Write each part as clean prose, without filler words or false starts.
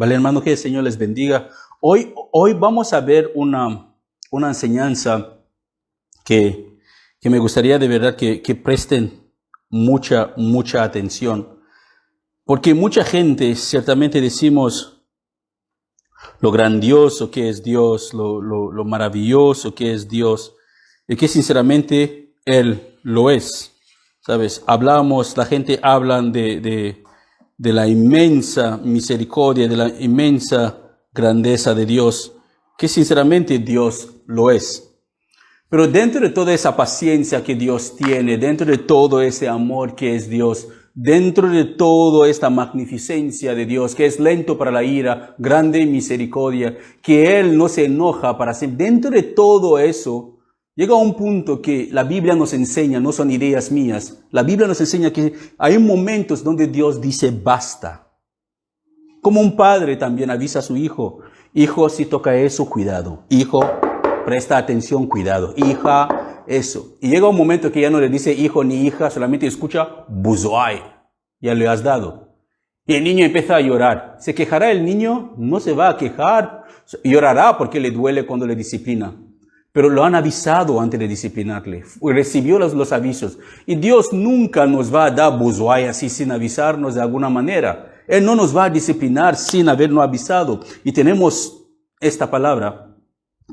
Vale, hermano, que el Señor les bendiga. Hoy vamos a ver una enseñanza que me gustaría de verdad que presten mucha atención. Porque mucha gente ciertamente decimos lo grandioso que es Dios, lo maravilloso que es Dios, y que sinceramente Él lo es. ¿Sabes? La gente habla de la inmensa misericordia, de la inmensa grandeza de Dios, que sinceramente Dios lo es. Pero dentro de toda esa paciencia que Dios tiene, dentro de todo ese amor que es Dios, dentro de toda esta magnificencia de Dios, que es lento para la ira, grande en misericordia, que Él no se enoja para siempre, dentro de todo eso, llega a un punto que la Biblia nos enseña, no son ideas mías, la Biblia nos enseña que hay momentos donde Dios dice basta. Como un padre también avisa a su hijo, hijo, si toca eso, cuidado. Hijo, presta atención, cuidado. Hija, eso. Y llega un momento que ya no le dice hijo ni hija, solamente escucha buzoai. Ya le has dado. Y el niño empieza a llorar. ¿Se quejará el niño? No se va a quejar. Llorará porque le duele cuando le disciplina. Pero lo han avisado antes de disciplinarle. Recibió los avisos. Y Dios nunca nos va a dar buzoai así sin avisarnos de alguna manera. Él no nos va a disciplinar sin habernos avisado. Y tenemos esta palabra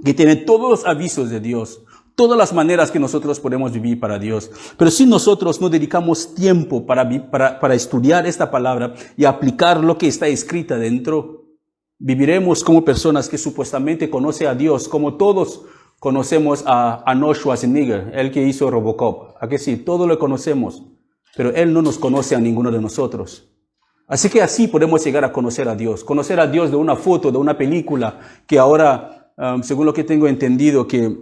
que tiene todos los avisos de Dios, todas las maneras que nosotros podemos vivir para Dios. Pero si nosotros no dedicamos tiempo para estudiar esta palabra y aplicar lo que está escrita dentro, viviremos como personas que supuestamente conocen a Dios, como todos conocemos a Arnold Schwarzenegger, el que hizo Robocop. ¿A que sí? Todos lo conocemos, pero Él no nos conoce a ninguno de nosotros. Así que así podemos llegar a conocer a Dios de una foto, de una película, que ahora, según lo que tengo entendido, que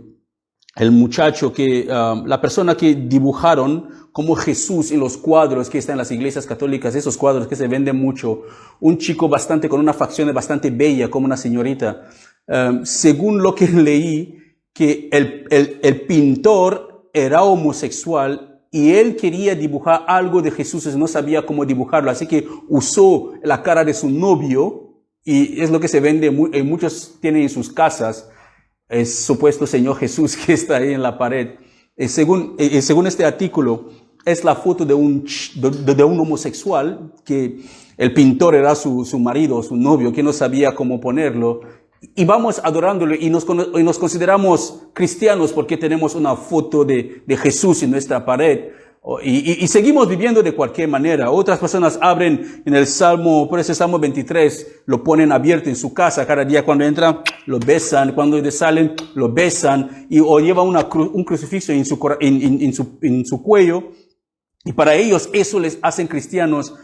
el muchacho, la persona que dibujaron como Jesús en los cuadros que están en las iglesias católicas, esos cuadros que se venden mucho, un chico con una facción bastante bella, como una señorita, según lo que leí, que el pintor era homosexual, y él quería dibujar algo de Jesús y no sabía cómo dibujarlo. Así que usó la cara de su novio, y es lo que se vende, muchos tienen en sus casas, el supuesto Señor Jesús que está ahí en la pared. Según este artículo, es la foto de un homosexual, que el pintor era su marido, su novio, que no sabía cómo ponerlo. Y vamos adorándolo y nos consideramos cristianos porque tenemos una foto de Jesús en nuestra pared. Y seguimos viviendo de cualquier manera. Otras personas abren en el Salmo 23, lo ponen abierto en su casa. Cada día cuando entran, lo besan. Cuando salen, lo besan. O llevan un crucifijo en su cuello. Y para ellos eso les hacen cristianos.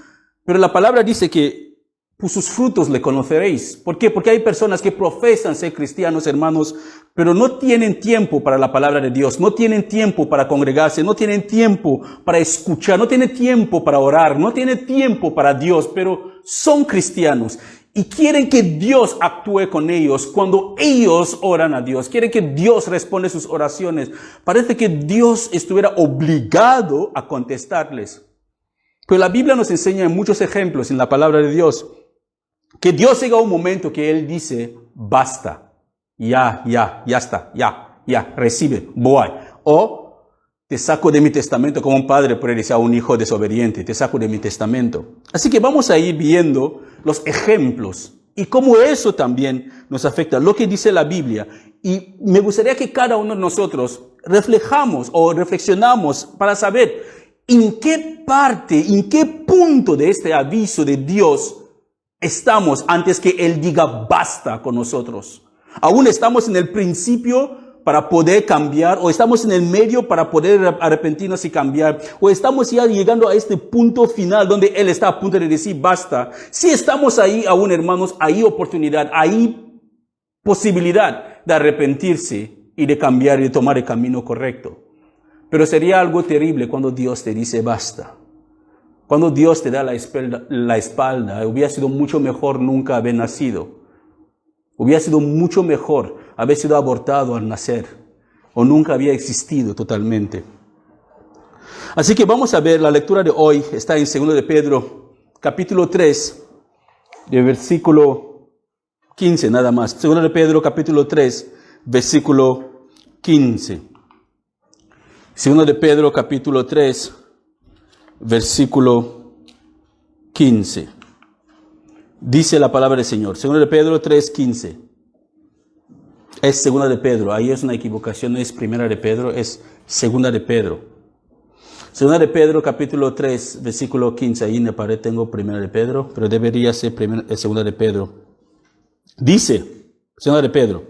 Pero la palabra dice que por sus frutos le conoceréis. ¿Por qué? Porque hay personas que profesan ser cristianos, hermanos, pero no tienen tiempo para la palabra de Dios, no tienen tiempo para congregarse, no tienen tiempo para escuchar, no tienen tiempo para orar, no tienen tiempo para Dios, pero son cristianos y quieren que Dios actúe con ellos cuando ellos oran a Dios, quieren que Dios responda sus oraciones. Parece que Dios estuviera obligado a contestarles. Pero la Biblia nos enseña en muchos ejemplos en la palabra de Dios que Dios llega a un momento que Él dice, basta, ya está, ya, recibe, voy. O te saco de mi testamento, como un padre puede decir a un hijo desobediente, te saco de mi testamento. Así que vamos a ir viendo los ejemplos y cómo eso también nos afecta, lo que dice la Biblia. Y me gustaría que cada uno de nosotros reflexionamos para saber en qué parte, en qué punto de este aviso de Dios estamos antes que Él diga basta con nosotros. Aún estamos en el principio para poder cambiar, o estamos en el medio para poder arrepentirnos y cambiar, o estamos ya llegando a este punto final donde Él está a punto de decir basta. Si estamos ahí aún, hermanos, hay oportunidad, hay posibilidad de arrepentirse y de cambiar y de tomar el camino correcto. Pero sería algo terrible cuando Dios te dice basta. Cuando Dios te da la espalda, hubiera sido mucho mejor nunca haber nacido. Hubiera sido mucho mejor haber sido abortado al nacer, o nunca había existido totalmente. Así que vamos a ver, la lectura de hoy está en 2 de Pedro, capítulo 3, del versículo 15 nada más. Segunda de Pedro capítulo 3, versículo 15. Segunda de Pedro capítulo 3, versículo 15. Dice la palabra del Señor. Segunda de Pedro 3, 15. Es segunda de Pedro. Ahí es una equivocación. No es primera de Pedro, es segunda de Pedro. Segunda de Pedro capítulo 3, versículo 15. Ahí en la pared tengo primera de Pedro, pero debería ser segunda de Pedro. Dice, segunda de Pedro.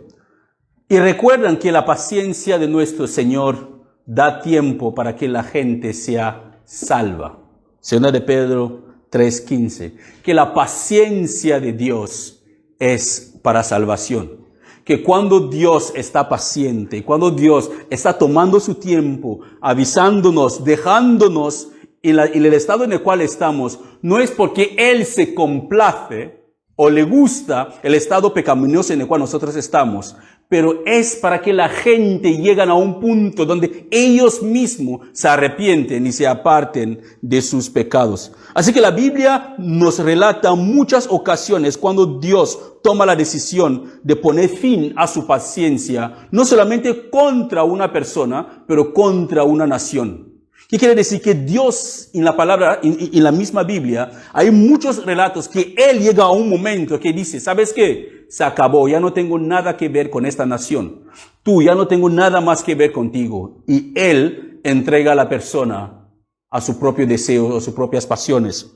Y recuerdan que la paciencia de nuestro Señor da tiempo para que la gente sea salva. Segunda de Pedro 3:15. Que la paciencia de Dios es para salvación. Que cuando Dios está paciente, cuando Dios está tomando su tiempo, avisándonos, dejándonos en el estado en el cual estamos, no es porque Él se complace o le gusta el estado pecaminoso en el cual nosotros estamos, pero es para que la gente llegue a un punto donde ellos mismos se arrepienten y se aparten de sus pecados. Así que la Biblia nos relata muchas ocasiones cuando Dios toma la decisión de poner fin a su paciencia, no solamente contra una persona, pero contra una nación. ¿Qué quiere decir? Que Dios, en la palabra, en la misma Biblia, hay muchos relatos que Él llega a un momento que dice, ¿sabes qué? Se acabó, ya no tengo nada que ver con esta nación. Tú, ya no tengo nada más que ver contigo. Y Él entrega a la persona a su propio deseo, a sus propias pasiones.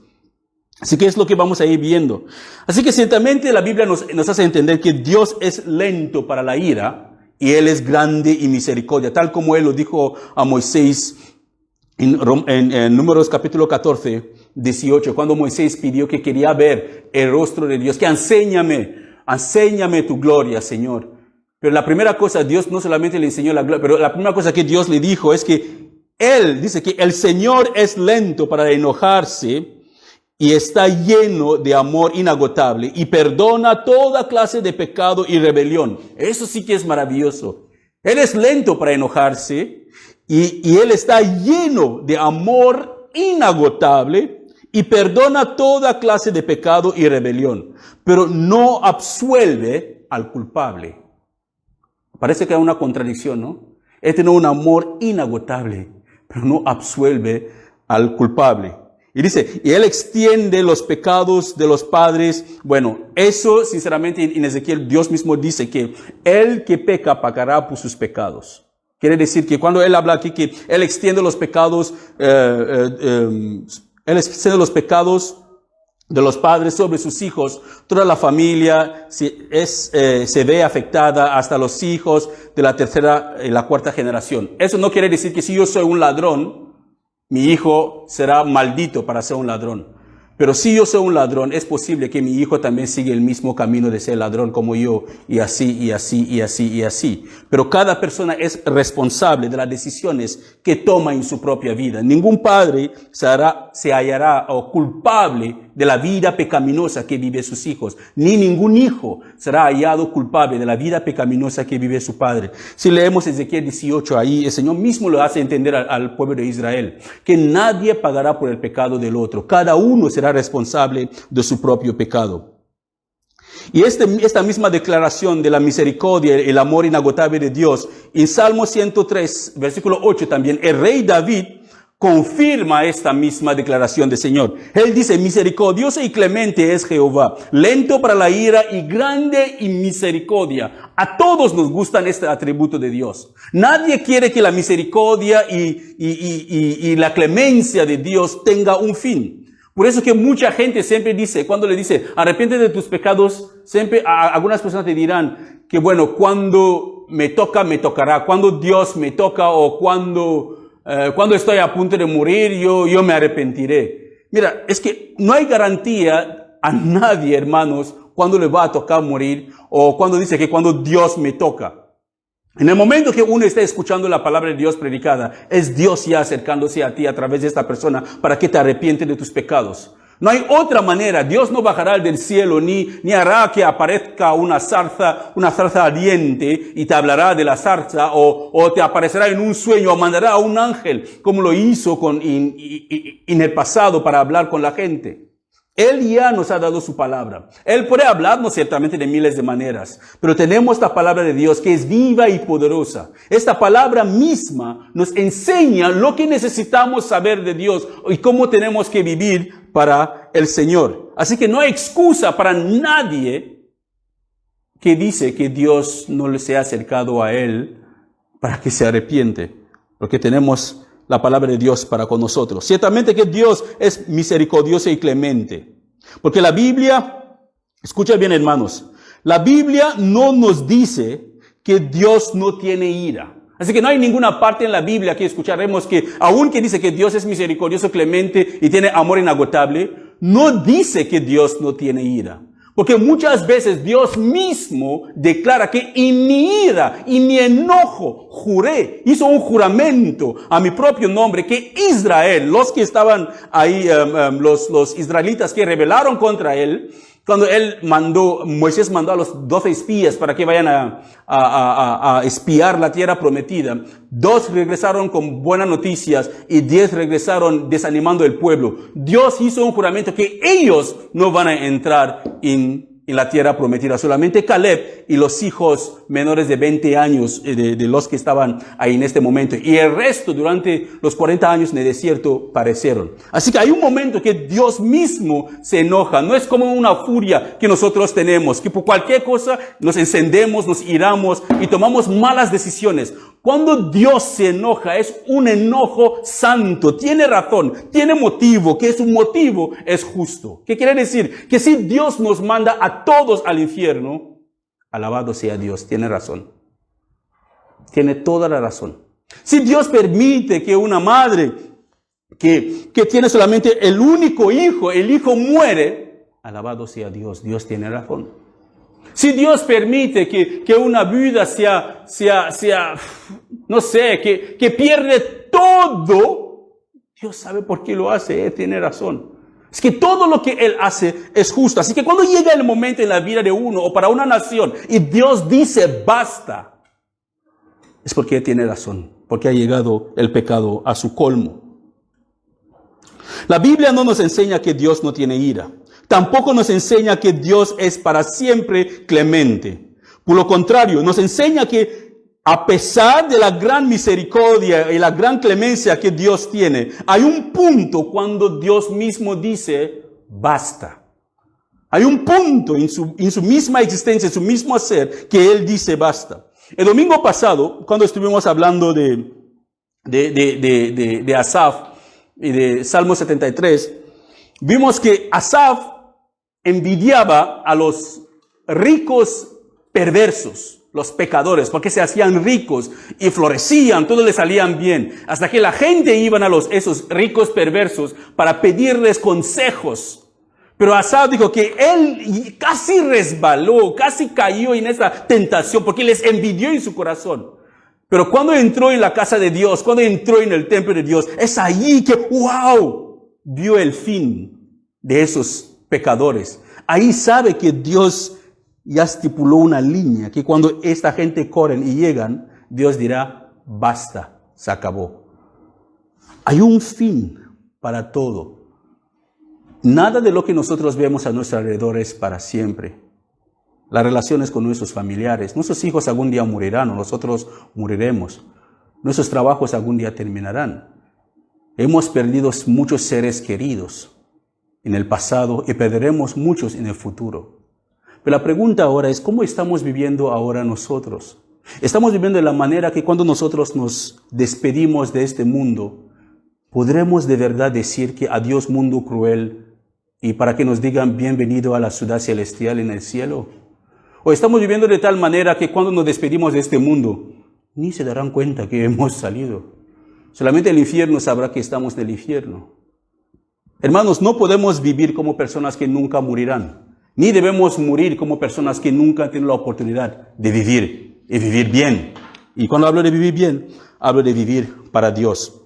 Así que es lo que vamos a ir viendo. Así que ciertamente la Biblia nos hace entender que Dios es lento para la ira y Él es grande y misericordia, tal como Él lo dijo a Moisés en Números capítulo 14, 18, cuando Moisés pidió que quería ver el rostro de Dios, que enséñame tu gloria, Señor. Pero la primera cosa, Dios no solamente le enseñó la gloria, pero la primera cosa que Dios le dijo es que Él dice que el Señor es lento para enojarse y está lleno de amor inagotable y perdona toda clase de pecado y rebelión. Eso sí que es maravilloso. Él es lento para enojarse y Él está lleno de amor inagotable y perdona toda clase de pecado y rebelión, pero no absuelve al culpable. Parece que hay una contradicción, ¿no? Él tiene un amor inagotable, pero no absuelve al culpable. Y dice, y Él extiende los pecados de los padres. Bueno, eso sinceramente en Ezequiel Dios mismo dice que el que peca pagará por sus pecados. Quiere decir que cuando Él habla aquí que Él extiende los pecados, Él extiende los pecados de los padres sobre sus hijos, toda la familia se ve afectada hasta los hijos de la tercera y la cuarta generación. Eso no quiere decir que si yo soy un ladrón, mi hijo será maldito para ser un ladrón. Pero si yo soy un ladrón, es posible que mi hijo también siga el mismo camino de ser ladrón como yo, y así, y así, y así, y así. Pero cada persona es responsable de las decisiones que toma en su propia vida. Ningún padre se hallará culpable de la vida pecaminosa que vive sus hijos, ni ningún hijo será hallado culpable de la vida pecaminosa que vive su padre. Si leemos Ezequiel 18, ahí el Señor mismo lo hace entender al pueblo de Israel, que nadie pagará por el pecado del otro. Cada uno será responsable de su propio pecado. Y esta misma declaración de la misericordia, el amor inagotable de Dios, en Salmo 103, versículo 8 también, el rey David confirma esta misma declaración del Señor. Él dice, misericordioso y clemente es Jehová, lento para la ira y grande en misericordia. A todos nos gustan este atributo de Dios. Nadie quiere que la misericordia y la clemencia de Dios tenga un fin. Por eso que mucha gente siempre dice, cuando le dice, arrepiéntete de tus pecados, siempre algunas personas te dirán que bueno, cuando me toca, me tocará. Cuando Dios me toca o cuando estoy a punto de morir, yo me arrepentiré. Mira, es que no hay garantía a nadie, hermanos, cuando le va a tocar morir o cuando dice que cuando Dios me toca. En el momento que uno está escuchando la palabra de Dios predicada, es Dios ya acercándose a ti a través de esta persona para que te arrepientes de tus pecados. No hay otra manera. Dios no bajará del cielo ni hará que aparezca una zarza ardiente y te hablará de la zarza o te aparecerá en un sueño o mandará a un ángel como lo hizo en el pasado para hablar con la gente. Él ya nos ha dado su palabra. Él puede hablarnos ciertamente de miles de maneras, pero tenemos la palabra de Dios que es viva y poderosa. Esta palabra misma nos enseña lo que necesitamos saber de Dios y cómo tenemos que vivir para el Señor. Así que no hay excusa para nadie que dice que Dios no le se ha acercado a él para que se arrepiente, porque tenemos la palabra de Dios para con nosotros. Ciertamente que Dios es misericordioso y clemente. Porque la Biblia, escucha bien hermanos, la Biblia no nos dice que Dios no tiene ira. Así que no hay ninguna parte en la Biblia que escucharemos que, aunque dice que Dios es misericordioso, clemente y tiene amor inagotable, no dice que Dios no tiene ira. Porque muchas veces Dios mismo declara que en mi ira y mi enojo juré, hizo un juramento a mi propio nombre que Israel, los que estaban ahí, los israelitas que rebelaron contra él, cuando Moisés mandó a los 12 espías para que vayan a espiar la tierra prometida, 2 regresaron con buenas noticias y 10 regresaron desanimando el pueblo. Dios hizo un juramento que ellos no van a entrar en la tierra prometida. Solamente Caleb y los hijos menores de 20 años de los que estaban ahí en este momento. Y el resto durante los 40 años en el desierto perecieron. Así que hay un momento que Dios mismo se enoja. No es como una furia que nosotros tenemos, que por cualquier cosa nos encendemos, nos iramos y tomamos malas decisiones. Cuando Dios se enoja, es un enojo santo, tiene razón, tiene motivo, que su motivo es justo. ¿Qué quiere decir? Que si Dios nos manda a todos al infierno, alabado sea Dios, tiene razón. Tiene toda la razón. Si Dios permite que una madre que tiene solamente el único hijo, el hijo muere, alabado sea Dios, Dios tiene razón. Si Dios permite que una viuda no sé, que pierde todo, Dios sabe por qué lo hace, Él tiene razón. Es que todo lo que Él hace es justo. Así que cuando llega el momento en la vida de uno o para una nación y Dios dice basta, es porque Él tiene razón, porque ha llegado el pecado a su colmo. La Biblia no nos enseña que Dios no tiene ira. Tampoco nos enseña que Dios es para siempre clemente. Por lo contrario, nos enseña que a pesar de la gran misericordia y la gran clemencia que Dios tiene, hay un punto cuando Dios mismo dice, basta. Hay un punto en su misma existencia, en su mismo hacer, que Él dice basta. El domingo pasado, cuando estuvimos hablando de Asaf y de Salmo 73, vimos que Asaf envidiaba a los ricos perversos, los pecadores, porque se hacían ricos y florecían, todo les salían bien, hasta que la gente iban a esos ricos perversos para pedirles consejos. Pero Asaf dijo que él casi resbaló, casi cayó en esa tentación, porque les envidió en su corazón. Pero cuando entró en la casa de Dios, cuando entró en el templo de Dios, es allí que, wow, vio el fin de esos pecadores. Ahí sabe que Dios ya estipuló una línea, que cuando esta gente corren y llegan, Dios dirá, basta, se acabó. Hay un fin para todo. Nada de lo que nosotros vemos a nuestro alrededor es para siempre. Las relaciones con nuestros familiares, nuestros hijos algún día morirán o nosotros moriremos. Nuestros trabajos algún día terminarán. Hemos perdido muchos seres queridos en el pasado y perderemos muchos en el futuro. Pero la pregunta ahora es, ¿cómo estamos viviendo ahora nosotros? Estamos viviendo de la manera que cuando nosotros nos despedimos de este mundo, ¿podremos de verdad decir que adiós mundo cruel y para que nos digan bienvenido a la ciudad celestial en el cielo? ¿O estamos viviendo de tal manera que cuando nos despedimos de este mundo, ni se darán cuenta que hemos salido? Solamente el infierno sabrá que estamos en el infierno. Hermanos, no podemos vivir como personas que nunca morirán, ni debemos morir como personas que nunca han tenido la oportunidad de vivir y vivir bien. Y cuando hablo de vivir bien, hablo de vivir para Dios.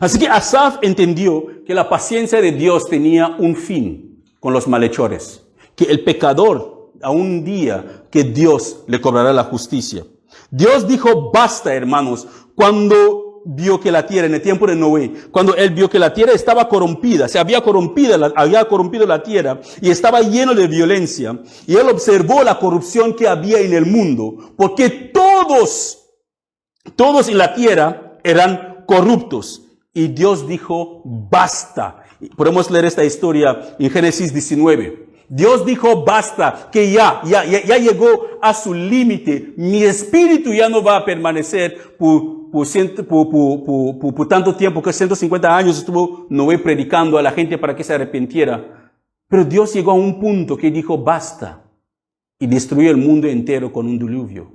Así que Asaf entendió que la paciencia de Dios tenía un fin con los malhechores, que el pecador a un día que Dios le cobrará la justicia. Dios dijo basta, hermanos, cuando vio que la tierra, en el tiempo de Noé, cuando él vio que la tierra estaba corrompida, se había corrompido la tierra y estaba lleno de violencia, y él observó la corrupción que había en el mundo, porque todos en la tierra eran corruptos. Y Dios dijo, basta. Podemos leer esta historia en Génesis 19. Dios dijo, basta, que ya llegó a su límite. Mi espíritu ya no va a permanecer por tanto tiempo, que 150 años estuvo Noé predicando a la gente para que se arrepintiera. Pero Dios llegó a un punto que dijo, basta, y destruyó el mundo entero con un diluvio.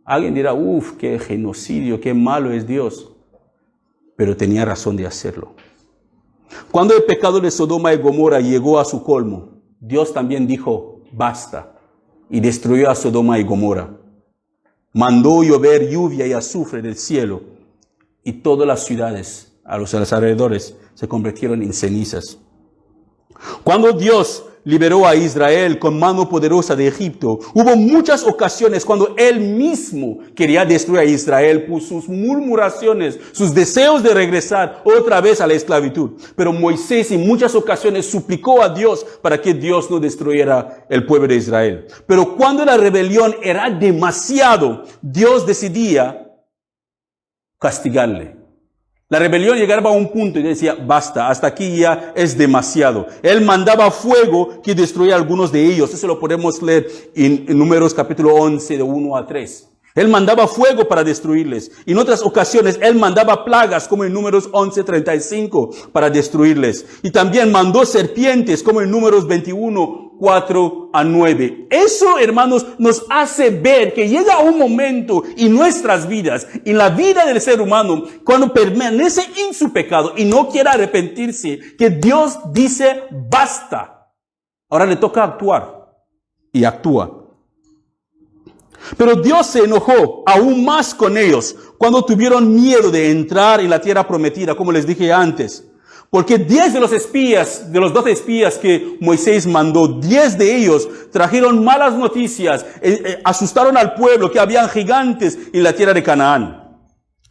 Alguien dirá, qué genocidio, qué malo es Dios. Pero tenía razón de hacerlo. Cuando el pecado de Sodoma y Gomorra llegó a su colmo, Dios también dijo, basta, y destruyó a Sodoma y Gomorra. Mandó llover lluvia y azufre del cielo, y todas las ciudades a los alrededores se convirtieron en cenizas. Cuando Dios liberó a Israel con mano poderosa de Egipto, hubo muchas ocasiones cuando Él mismo quería destruir a Israel por sus murmuraciones, sus deseos de regresar otra vez a la esclavitud. Pero Moisés en muchas ocasiones suplicó a Dios para que Dios no destruyera el pueblo de Israel. Pero cuando la rebelión era demasiado, Dios decidía castigarle. La rebelión llegaba a un punto y decía, basta, hasta aquí ya es demasiado. Él mandaba fuego que destruía a algunos de ellos. Eso lo podemos leer en Números capítulo 11, de 1 a 3. Él mandaba fuego para destruirles. En otras ocasiones, Él mandaba plagas, como en Números 11:35, para destruirles. Y también mandó serpientes, como en Números 21, 4 a 9. Eso, hermanos, nos hace ver que llega un momento en nuestras vidas, en la vida del ser humano, cuando permanece en su pecado y no quiere arrepentirse, que Dios dice, basta. Ahora le toca actuar. Y actúa. Pero Dios se enojó aún más con ellos cuando tuvieron miedo de entrar en la tierra prometida, como les dije antes. Porque 10 de los espías, de los 12 espías que Moisés mandó, 10 de ellos trajeron malas noticias, asustaron al pueblo que habían gigantes en la tierra de Canaán.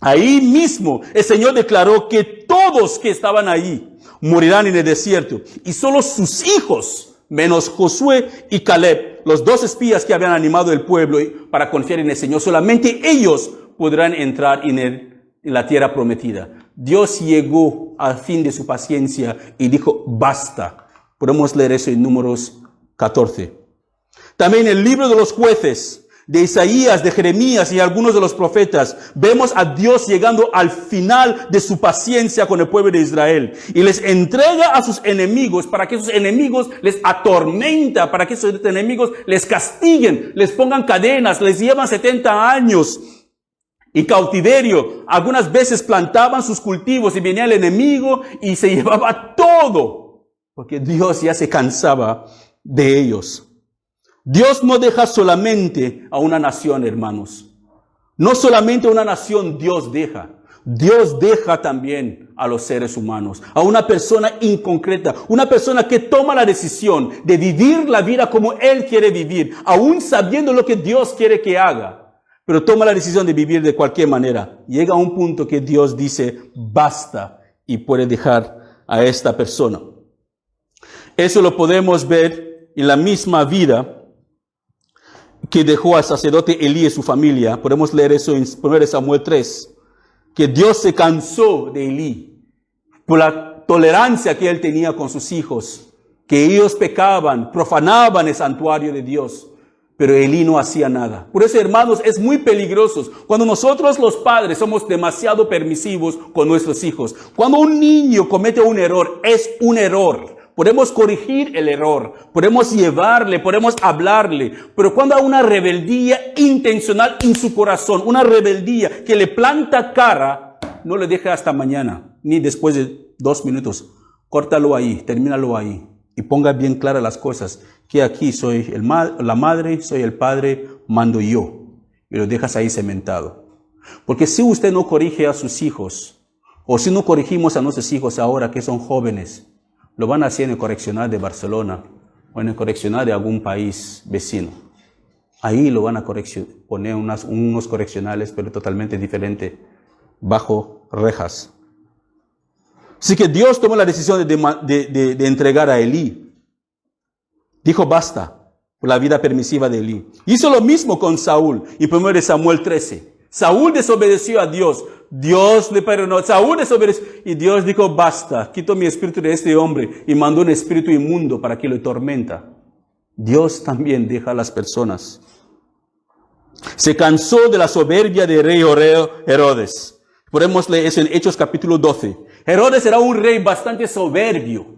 Ahí mismo el Señor declaró que todos que estaban ahí morirán en el desierto, y solo sus hijos, menos Josué y Caleb, los 2 espías que habían animado el pueblo para confiar en el Señor, solamente ellos podrán entrar en la tierra prometida. Dios llegó al fin de su paciencia y dijo, basta. Podemos leer eso en Números 14. También en el libro de los jueces, de Isaías, de Jeremías y algunos de los profetas, vemos a Dios llegando al final de su paciencia con el pueblo de Israel y les entrega a sus enemigos para que sus enemigos les atormenta, para que sus enemigos les castiguen, les pongan cadenas, les llevan 70 años en cautiverio. Algunas veces plantaban sus cultivos y venía el enemigo y se llevaba todo, porque Dios ya se cansaba de ellos. Dios no deja solamente a una nación, hermanos. No solamente a una nación Dios deja. Dios deja también a los seres humanos, a una persona inconcreta, una persona que toma la decisión de vivir la vida como Él quiere vivir, aún sabiendo lo que Dios quiere que haga, pero toma la decisión de vivir de cualquier manera. Llega a un punto que Dios dice, basta, y puede dejar a esta persona. Eso lo podemos ver en la misma vida que dejó al sacerdote Elí y su familia. Podemos leer eso en 1 Samuel 3, que Dios se cansó de Elí por la tolerancia que él tenía con sus hijos, que ellos pecaban, profanaban el santuario de Dios, pero Elí no hacía nada. Por eso, hermanos, es muy peligroso cuando nosotros los padres somos demasiado permisivos con nuestros hijos. Cuando un niño comete un error, es un error. Podemos corregir el error, podemos llevarle, podemos hablarle, pero cuando hay una rebeldía intencional en su corazón, una rebeldía que le planta cara, no le deje hasta mañana, ni después de 2 minutos. Córtalo ahí, termínalo ahí y ponga bien claras las cosas, que aquí soy la madre, soy el padre, mando yo, y lo dejas ahí cementado. Porque si usted no corrige a sus hijos, o si no corregimos a nuestros hijos ahora que son jóvenes, lo van a hacer en el correccional de Barcelona o en el correccional de algún país vecino. Ahí lo van a poner unos correccionales, pero totalmente diferente. bajo rejas. Así que Dios tomó la decisión de entregar a Elí. Dijo basta por la vida permisiva de Elí. Hizo lo mismo con Saúl en 1 Samuel 13. Saúl desobedeció a Dios. Dios le perdonó. Saúl desobedeció y Dios dijo basta, quito mi espíritu de este hombre y mandó un espíritu inmundo para que lo tormenta. Dios también deja a las personas. Se cansó de la soberbia del rey Herodes. Podemos leer eso en Hechos capítulo 12. Herodes era un rey bastante soberbio.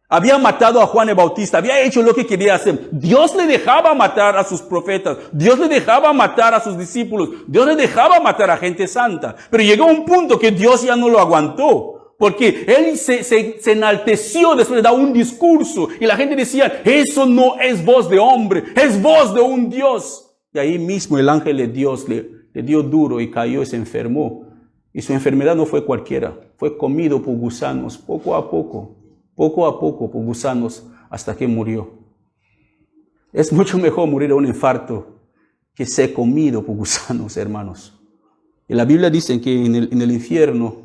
Había matado a Juan el Bautista, había hecho lo que quería hacer. Dios le dejaba matar a sus profetas, Dios le dejaba matar a sus discípulos, Dios le dejaba matar a gente santa. Pero llegó un punto que Dios ya no lo aguantó, porque él se enalteció después de dar un discurso y la gente decía, eso no es voz de hombre, es voz de un Dios. Y ahí mismo el ángel de Dios le dio duro y cayó y se enfermó. Y su enfermedad no fue cualquiera, fue comido por gusanos poco a poco por gusanos hasta que murió. Es mucho mejor morir de un infarto que ser comido por gusanos, hermanos. Y la Biblia dice que en el infierno,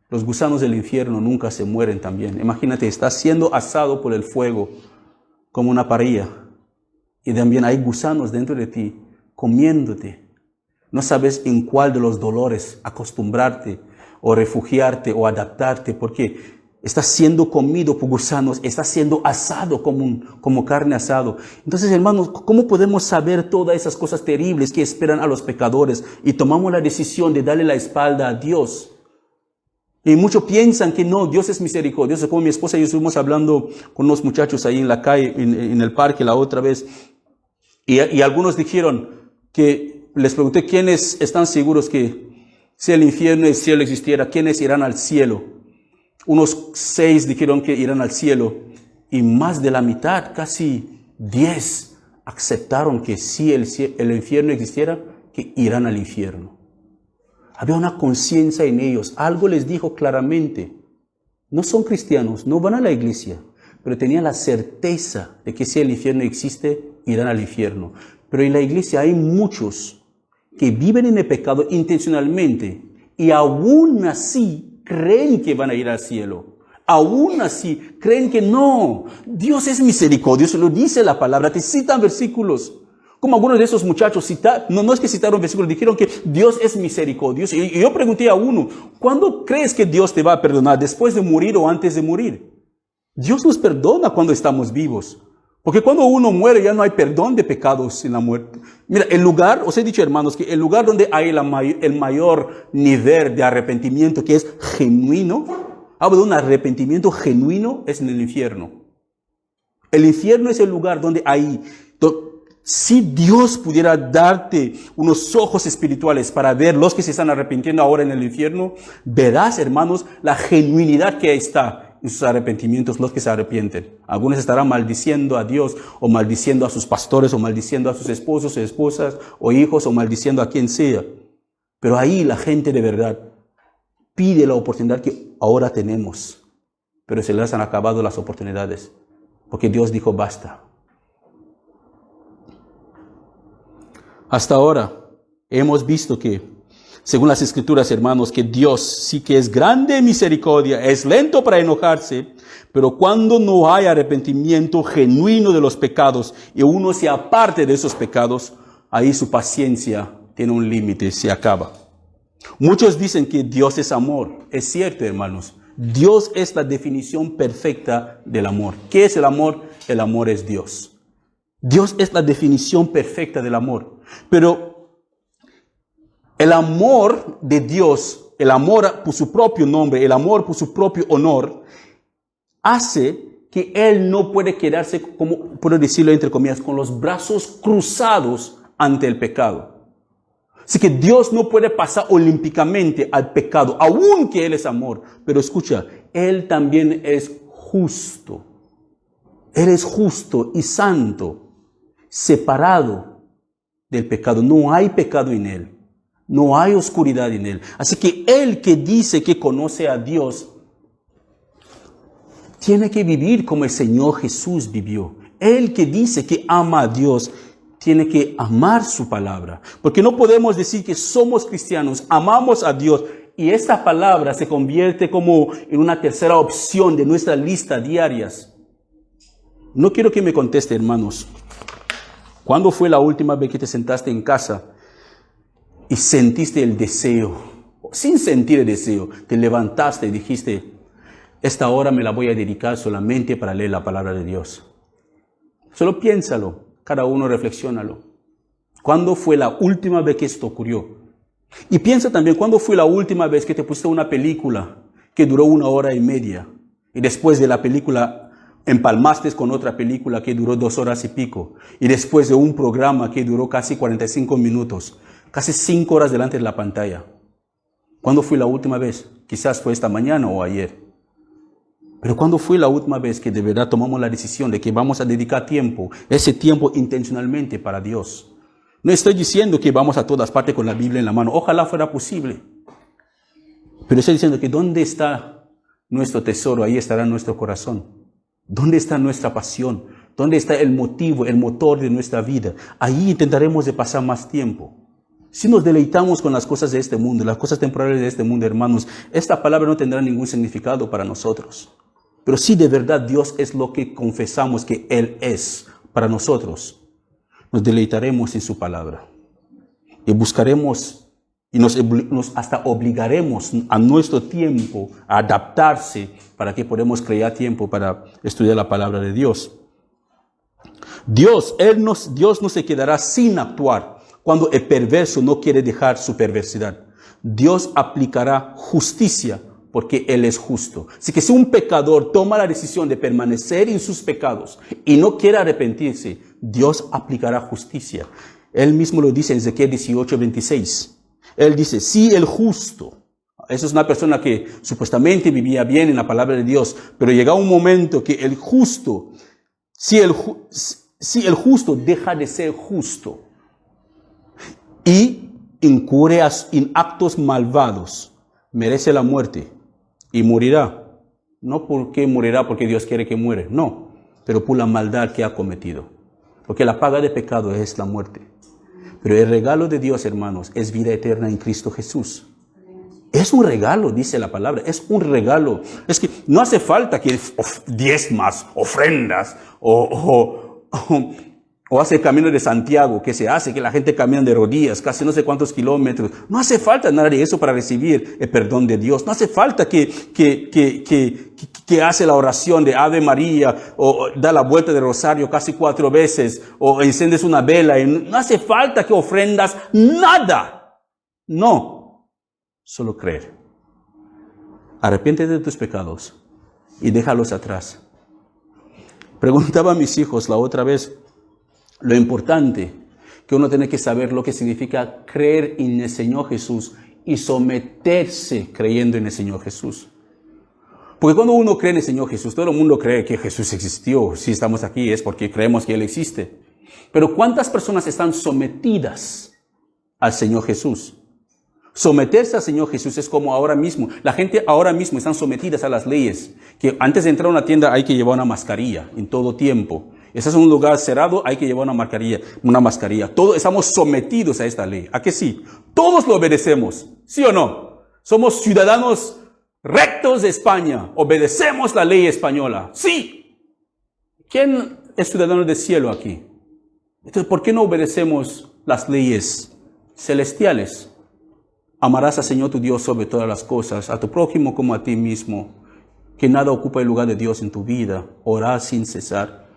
los gusanos del infierno nunca se mueren también. Imagínate, estás siendo asado por el fuego como una parrilla y también hay gusanos dentro de ti comiéndote. No sabes en cuál de los dolores acostumbrarte o refugiarte o adaptarte porque estás siendo comido por gusanos, estás siendo asado como carne asado. Entonces, hermanos, ¿cómo podemos saber todas esas cosas terribles que esperan a los pecadores y tomamos la decisión de darle la espalda a Dios? Y muchos piensan que no, Dios es misericordioso. Como mi esposa y yo estuvimos hablando con unos muchachos ahí en la calle, en el parque la otra vez, y algunos dijeron que, les pregunté, ¿quiénes están seguros que si el infierno y el cielo existiera, quiénes irán al cielo? Unos 6 dijeron que irán al cielo y más de la mitad, casi 10, aceptaron que si el infierno existiera, que irán al infierno. Había una conciencia en ellos, algo les dijo claramente. No son cristianos, no van a la iglesia, pero tenían la certeza de que si el infierno existe, irán al infierno. Pero en la iglesia hay muchos que viven en el pecado intencionalmente y aún así creen que van a ir al cielo. Aún así creen que no. Dios es misericordioso, lo dice la palabra, te citan versículos. Como algunos de esos muchachos no es que citaron versículos, dijeron que Dios es misericordioso. Y yo pregunté a uno, ¿cuándo crees que Dios te va a perdonar? ¿Después de morir o antes de morir? Dios nos perdona cuando estamos vivos. Porque cuando uno muere ya no hay perdón de pecados en la muerte. Mira, os he dicho, hermanos, que el lugar donde hay el mayor nivel de arrepentimiento, que es genuino, hablo de un arrepentimiento genuino, es en el infierno. El infierno es el lugar donde hay... Si Dios pudiera darte unos ojos espirituales para ver los que se están arrepintiendo ahora en el infierno, verás, hermanos, la genuinidad que está en sus arrepentimientos, los que se arrepienten. Algunos estarán maldiciendo a Dios, o maldiciendo a sus pastores, o maldiciendo a sus esposos, o esposas, o hijos, o maldiciendo a quien sea. Pero ahí la gente de verdad pide la oportunidad que ahora tenemos, pero se les han acabado las oportunidades, porque Dios dijo basta. Hasta ahora hemos visto que, según las Escrituras, hermanos, que Dios sí que es grande en misericordia, es lento para enojarse, pero cuando no hay arrepentimiento genuino de los pecados y uno se aparte de esos pecados, ahí su paciencia tiene un límite, se acaba. Muchos dicen que Dios es amor. Es cierto, hermanos. Dios es la definición perfecta del amor. ¿Qué es el amor? El amor es Dios. Dios es la definición perfecta del amor. Pero el amor de Dios, el amor por su propio nombre, el amor por su propio honor, hace que Él no puede quedarse, como puedo decirlo entre comillas, con los brazos cruzados ante el pecado. Así que Dios no puede pasar olímpicamente al pecado, aunque Él es amor. Pero escucha, Él también es justo. Él es justo y santo, separado del pecado. No hay pecado en Él. No hay oscuridad en Él. Así que Él que dice que conoce a Dios, tiene que vivir como el Señor Jesús vivió. Él que dice que ama a Dios, tiene que amar su palabra. Porque no podemos decir que somos cristianos, amamos a Dios y esta palabra se convierte como en una tercera opción de nuestra lista diarias. No quiero que me conteste, hermanos. ¿Cuándo fue la última vez que te sentaste en casa y sentiste el deseo? Sin sentir el deseo, te levantaste y dijiste, esta hora me la voy a dedicar solamente para leer la palabra de Dios. Solo piénsalo, cada uno reflexiónalo. ¿Cuándo fue la última vez que esto ocurrió? Y piensa también, ¿cuándo fue la última vez que te pusiste una película que duró 1 hora y media? Y después de la película empalmaste con otra película que duró 2 horas y pico. Y después de un programa que duró casi 45 minutos, casi 5 horas delante de la pantalla. ¿Cuándo fue la última vez? Quizás fue esta mañana o ayer. Pero ¿cuándo fue la última vez que de verdad tomamos la decisión de que vamos a dedicar tiempo, ese tiempo intencionalmente para Dios? No estoy diciendo que vamos a todas partes con la Biblia en la mano. Ojalá fuera posible. Pero estoy diciendo que ¿dónde está nuestro tesoro? Ahí estará nuestro corazón. ¿Dónde está nuestra pasión? ¿Dónde está el motivo, el motor de nuestra vida? Ahí intentaremos de pasar más tiempo. Si nos deleitamos con las cosas de este mundo, las cosas temporales de este mundo, hermanos, esta palabra no tendrá ningún significado para nosotros. Pero si de verdad Dios es lo que confesamos que Él es para nosotros, nos deleitaremos en su palabra. Y buscaremos y nos hasta obligaremos a nuestro tiempo a adaptarse para que podamos crear tiempo para estudiar la palabra de Dios. Dios no se quedará sin actuar cuando el perverso no quiere dejar su perversidad. Dios aplicará justicia porque Él es justo. Así que si un pecador toma la decisión de permanecer en sus pecados y no quiere arrepentirse, Dios aplicará justicia. Él mismo lo dice en Ezequiel 18:26. Él dice, si el justo, esa es una persona que supuestamente vivía bien en la palabra de Dios, pero llega un momento que el justo, si el justo deja de ser justo y incurre en actos malvados, merece la muerte y morirá. No porque morirá porque Dios quiere que muere, no, pero por la maldad que ha cometido. Porque la paga de pecado es la muerte. Pero el regalo de Dios, hermanos, es vida eterna en Cristo Jesús. Es un regalo, dice la palabra, es un regalo. Es que no hace falta que diezmas, ofrendas o hace el camino de Santiago, que se hace, que la gente camina de rodillas, casi no sé cuántos kilómetros. No hace falta nada de eso para recibir el perdón de Dios. No hace falta que hace la oración de Ave María, o da la vuelta de rosario casi 4 veces, o encendes una vela. No hace falta que ofrendas nada. No, solo creer. Arrepiéntete de tus pecados y déjalos atrás. Preguntaba a mis hijos la otra vez, lo importante que uno tiene que saber lo que significa creer en el Señor Jesús y someterse creyendo en el Señor Jesús. Porque cuando uno cree en el Señor Jesús, todo el mundo cree que Jesús existió. Si estamos aquí es porque creemos que Él existe. Pero ¿cuántas personas están sometidas al Señor Jesús? Someterse al Señor Jesús es como ahora mismo. La gente ahora mismo están sometidas a las leyes. Que antes de entrar a una tienda hay que llevar una mascarilla en todo tiempo. Estás en un lugar cerrado, hay que llevar una mascarilla. Todos estamos sometidos a esta ley. ¿A que sí? Todos lo obedecemos. ¿Sí o no? Somos ciudadanos rectos de España. Obedecemos la ley española. Sí. ¿Quién es ciudadano del cielo aquí? Entonces, ¿por qué no obedecemos las leyes celestiales? Amarás al Señor tu Dios sobre todas las cosas, a tu prójimo como a ti mismo. Que nada ocupa el lugar de Dios en tu vida. Orar sin cesar.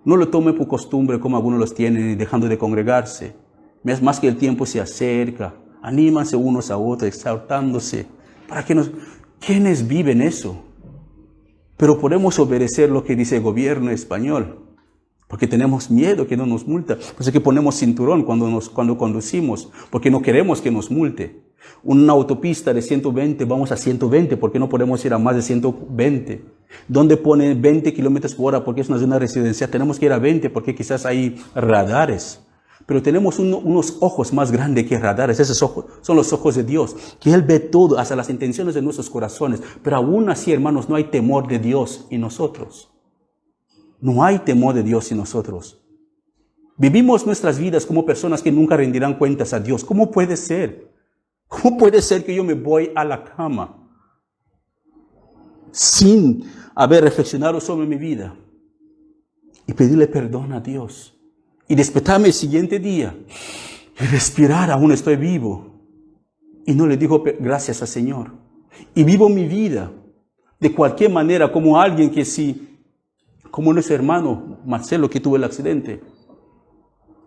No lo tome por costumbre como algunos los tienen, dejando de congregarse. Es más que el tiempo se acerca. Anímanse unos a otros, exaltándose. ¿Quiénes viven eso? Pero podemos obedecer lo que dice el gobierno español. Porque tenemos miedo que no nos multa. Por eso es que ponemos cinturón cuando conducimos. Porque no queremos que nos multe. Una autopista de 120, vamos a 120. ¿Por qué no podemos ir a más de 120? ¿Dónde pone 20 kilómetros por hora? Porque es una zona residencial. Tenemos que ir a 20 porque quizás hay radares. Pero tenemos unos ojos más grandes que radares. Esos ojos son los ojos de Dios. Que Él ve todo, hasta las intenciones de nuestros corazones. Pero aún así, hermanos, no hay temor de Dios en nosotros. No hay temor de Dios en nosotros. Vivimos nuestras vidas como personas que nunca rendirán cuentas a Dios. ¿Cómo puede ser? ¿Cómo puede ser que yo me voy a la cama sin haber reflexionado sobre mi vida y pedirle perdón a Dios y despertarme el siguiente día y respirar, aún estoy vivo, y no le digo gracias al Señor y vivo mi vida de cualquier manera como alguien que sí, como nuestro hermano Marcelo que tuvo el accidente?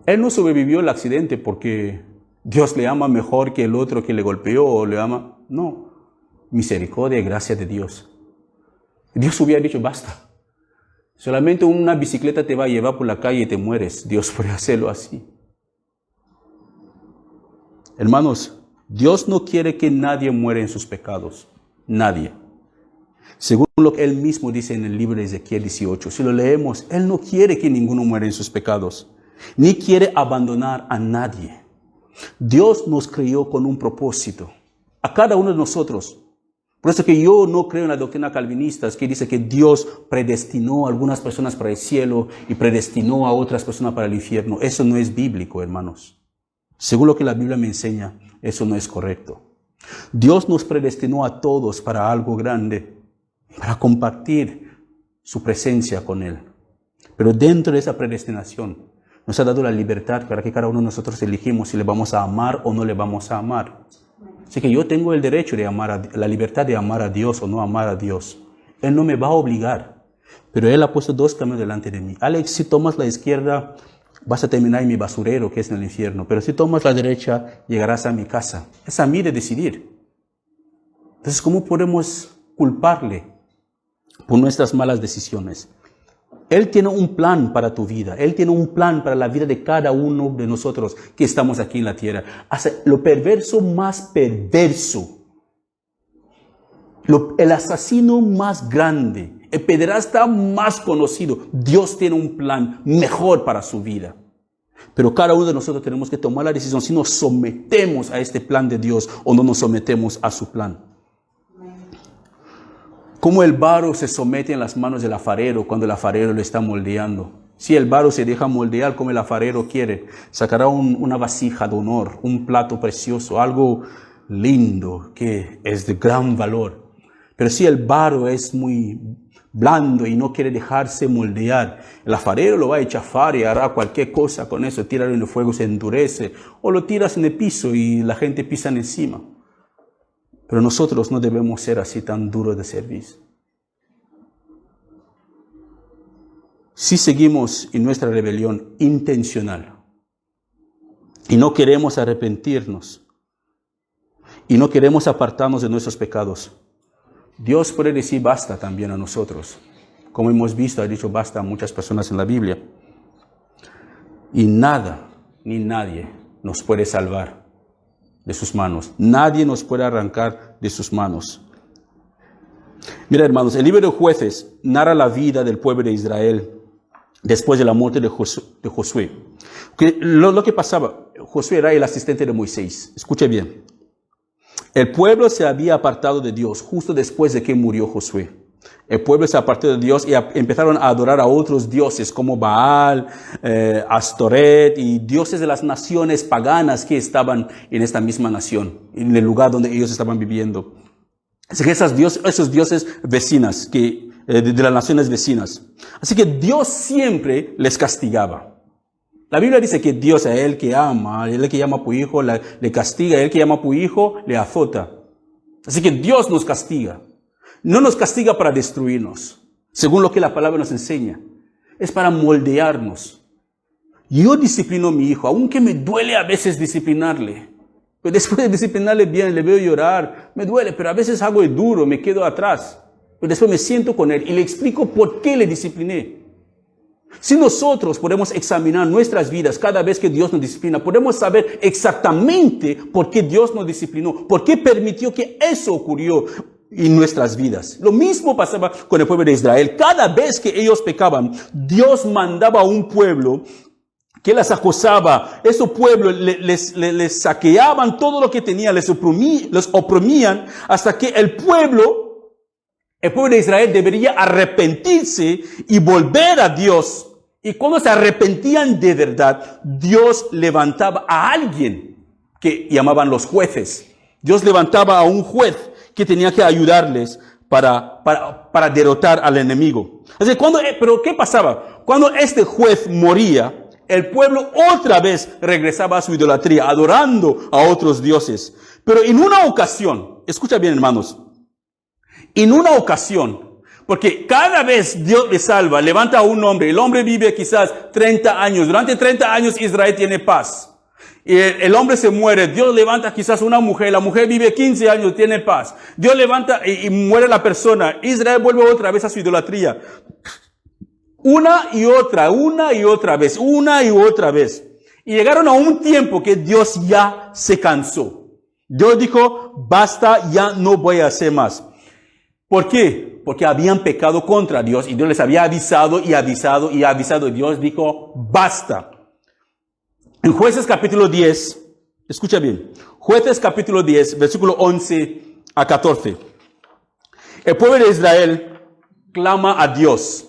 Él no sobrevivió al accidente porque Dios le ama mejor que el otro que le golpeó o le ama. No, misericordia y gracia de Dios. Dios hubiera dicho, basta. Solamente una bicicleta te va a llevar por la calle y te mueres. Dios puede hacerlo así. Hermanos, Dios no quiere que nadie muera en sus pecados. Nadie. Según lo que Él mismo dice en el libro de Ezequiel 18. Si lo leemos, Él no quiere que ninguno muera en sus pecados. Ni quiere abandonar a nadie. Dios nos creó con un propósito. A cada uno de nosotros. Por eso que yo no creo en la doctrina calvinista que dice que Dios predestinó a algunas personas para el cielo y predestinó a otras personas para el infierno. Eso no es bíblico, hermanos. Según lo que la Biblia me enseña, eso no es correcto. Dios nos predestinó a todos para algo grande, para compartir su presencia con Él. Pero dentro de esa predestinación, nos ha dado la libertad para que cada uno de nosotros elegimos si le vamos a amar o no le vamos a amar. Así que yo tengo el derecho de amar, la libertad de amar a Dios o no amar a Dios. Él no me va a obligar, pero Él ha puesto dos caminos delante de mí. Alex, si tomas la izquierda, vas a terminar en mi basurero, que es en el infierno. Pero si tomas la derecha, llegarás a mi casa. Es a mí de decidir. Entonces, ¿cómo podemos culparle por nuestras malas decisiones? Él tiene un plan para tu vida. Él tiene un plan para la vida de cada uno de nosotros que estamos aquí en la tierra. Hasta lo perverso más perverso. El asesino más grande. El pederasta más conocido. Dios tiene un plan mejor para su vida. Pero cada uno de nosotros tenemos que tomar la decisión si nos sometemos a este plan de Dios o no nos sometemos a su plan. Cómo el barro se somete en las manos del alfarero cuando el alfarero lo está moldeando. Si el barro se deja moldear como el alfarero quiere, sacará una vasija de honor, un plato precioso, algo lindo que es de gran valor. Pero si el barro es muy blando y no quiere dejarse moldear, el alfarero lo va a echafar y hará cualquier cosa con eso. Tíralo en el fuego, se endurece, o lo tiras en el piso y la gente pisa encima. Pero nosotros no debemos ser así tan duros de servicio. Si seguimos en nuestra rebelión intencional y no queremos arrepentirnos y no queremos apartarnos de nuestros pecados, Dios puede decir basta también a nosotros. Como hemos visto, ha dicho basta a muchas personas en la Biblia. Y nada ni nadie nos puede salvar de sus manos. Nadie nos puede arrancar de sus manos. Mira, hermanos, el libro de Jueces narra la vida del pueblo de Israel después de la muerte de Josué. Lo que pasaba, Josué era el asistente de Moisés. Escuche bien. El pueblo se había apartado de Dios justo después de que murió Josué. El pueblo se apartó de Dios y empezaron a adorar a otros dioses como Baal, Astoret y dioses de las naciones paganas que estaban en esta misma nación, en el lugar donde ellos estaban viviendo. Así que esos dioses vecinas, de las naciones vecinas. Así que Dios siempre les castigaba. La Biblia dice que Dios es el que ama, el que llama a su hijo le castiga, el que llama a su hijo le azota. Así que Dios nos castiga. No nos castiga para destruirnos, según lo que la palabra nos enseña. Es para moldearnos. Yo disciplino a mi hijo, aunque me duele a veces disciplinarle. Pero después de disciplinarle bien, le veo llorar, me duele, pero a veces hago el duro, me quedo atrás. Pero después me siento con él y le explico por qué le discipliné. Si nosotros podemos examinar nuestras vidas cada vez que Dios nos disciplina, podemos saber exactamente por qué Dios nos disciplinó, por qué permitió que eso ocurrió en nuestras vidas. Lo mismo pasaba con el pueblo de Israel. Cada vez que ellos pecaban, Dios mandaba a un pueblo que las acosaba. Esos pueblos les saqueaban todo lo que tenían, les oprimían hasta que el pueblo de Israel debería arrepentirse y volver a Dios. Y cuando se arrepentían de verdad, Dios levantaba a alguien que llamaban los jueces. Dios levantaba a un juez que tenía que ayudarles para derrotar al enemigo. Así, pero ¿qué pasaba? Cuando este juez moría, el pueblo otra vez regresaba a su idolatría, adorando a otros dioses. Pero en una ocasión, escucha bien, hermanos, en una ocasión, porque cada vez Dios le salva, levanta a un hombre, el hombre vive quizás 30 años, durante 30 años Israel tiene paz. Y el hombre se muere, Dios levanta quizás una mujer, la mujer vive 15 años, tiene paz. Dios levanta y muere la persona, Israel vuelve otra vez a su idolatría. Una y otra vez. Y llegaron a un tiempo que Dios ya se cansó. Dios dijo, basta, ya no voy a hacer más. ¿Por qué? Porque habían pecado contra Dios y Dios les había avisado y avisado y avisado. Dios dijo, basta. En Jueces capítulo 10, escucha bien, Jueces capítulo 10, versículo 11 a 14. El pueblo de Israel clama a Dios.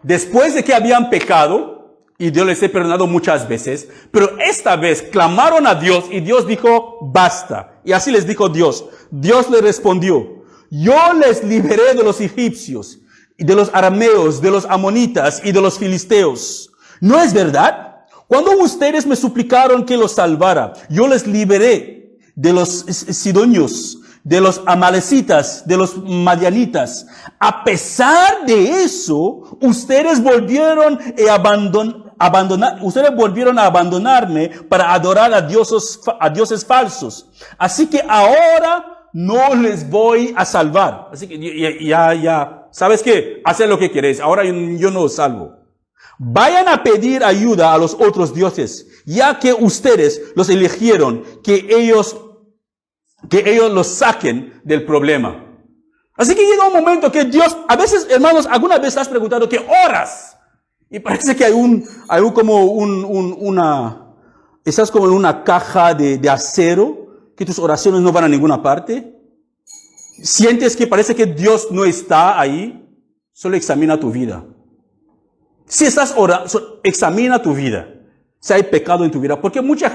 Después de que habían pecado, y Dios les ha perdonado muchas veces, pero esta vez clamaron a Dios y Dios dijo, basta. Y así les dijo Dios. Dios les respondió, yo les liberé de los egipcios, de los arameos, de los amonitas y de los filisteos. ¿No es verdad? Cuando ustedes me suplicaron que los salvara, yo les liberé de los sidonios, de los amalecitas, de los madianitas. A pesar de eso, ustedes volvieron a abandonarme para adorar a dioses falsos. Así que ahora no les voy a salvar. Así que ya, ¿sabes qué? Haced lo que queréis. Ahora yo no os salvo. Vayan a pedir ayuda a los otros dioses, ya que ustedes los eligieron, que ellos los saquen del problema. Así que llega un momento que Dios, a veces, hermanos, alguna vez has preguntado que oras, y parece que estás como en una caja de acero, que tus oraciones no van a ninguna parte. Sientes que parece que Dios no está ahí. Solo examina tu vida. Si estás orando, examina tu vida. Si hay pecado en tu vida. Porque muchas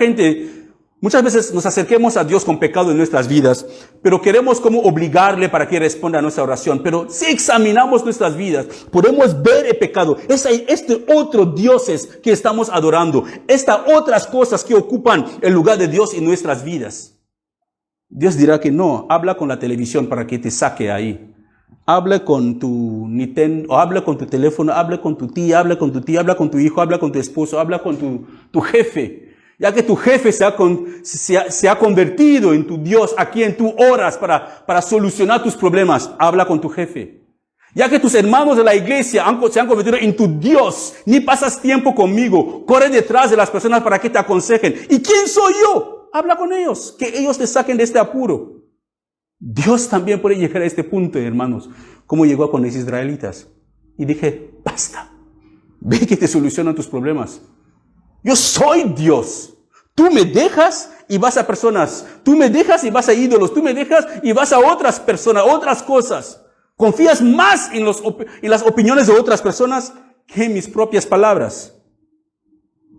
veces nos acerquemos a Dios con pecado en nuestras vidas, pero queremos como obligarle para que responda a nuestra oración. Pero si examinamos nuestras vidas, podemos ver el pecado. Otros dioses que estamos adorando. Estas otras cosas que ocupan el lugar de Dios en nuestras vidas. Dios dirá que no. Habla con la televisión para que te saque ahí. Habla con tu Nintendo, habla con tu teléfono, habla con tu tía, habla con tu hijo, habla con tu esposo, habla con tu jefe. Ya que tu jefe se ha convertido en tu Dios, a quien tú oras para solucionar tus problemas, habla con tu jefe. Ya que tus hermanos de la iglesia se han convertido en tu Dios, ni pasas tiempo conmigo, corre detrás de las personas para que te aconsejen. ¿Y quién soy yo? Habla con ellos, que ellos te saquen de este apuro. Dios también puede llegar a este punto, hermanos, como llegó con los israelitas. Y dije, basta, ve que te solucionan tus problemas. Yo soy Dios. Tú me dejas y vas a personas. Tú me dejas y vas a ídolos. Tú me dejas y vas a otras personas, otras cosas. Confías más en las opiniones de otras personas que en mis propias palabras.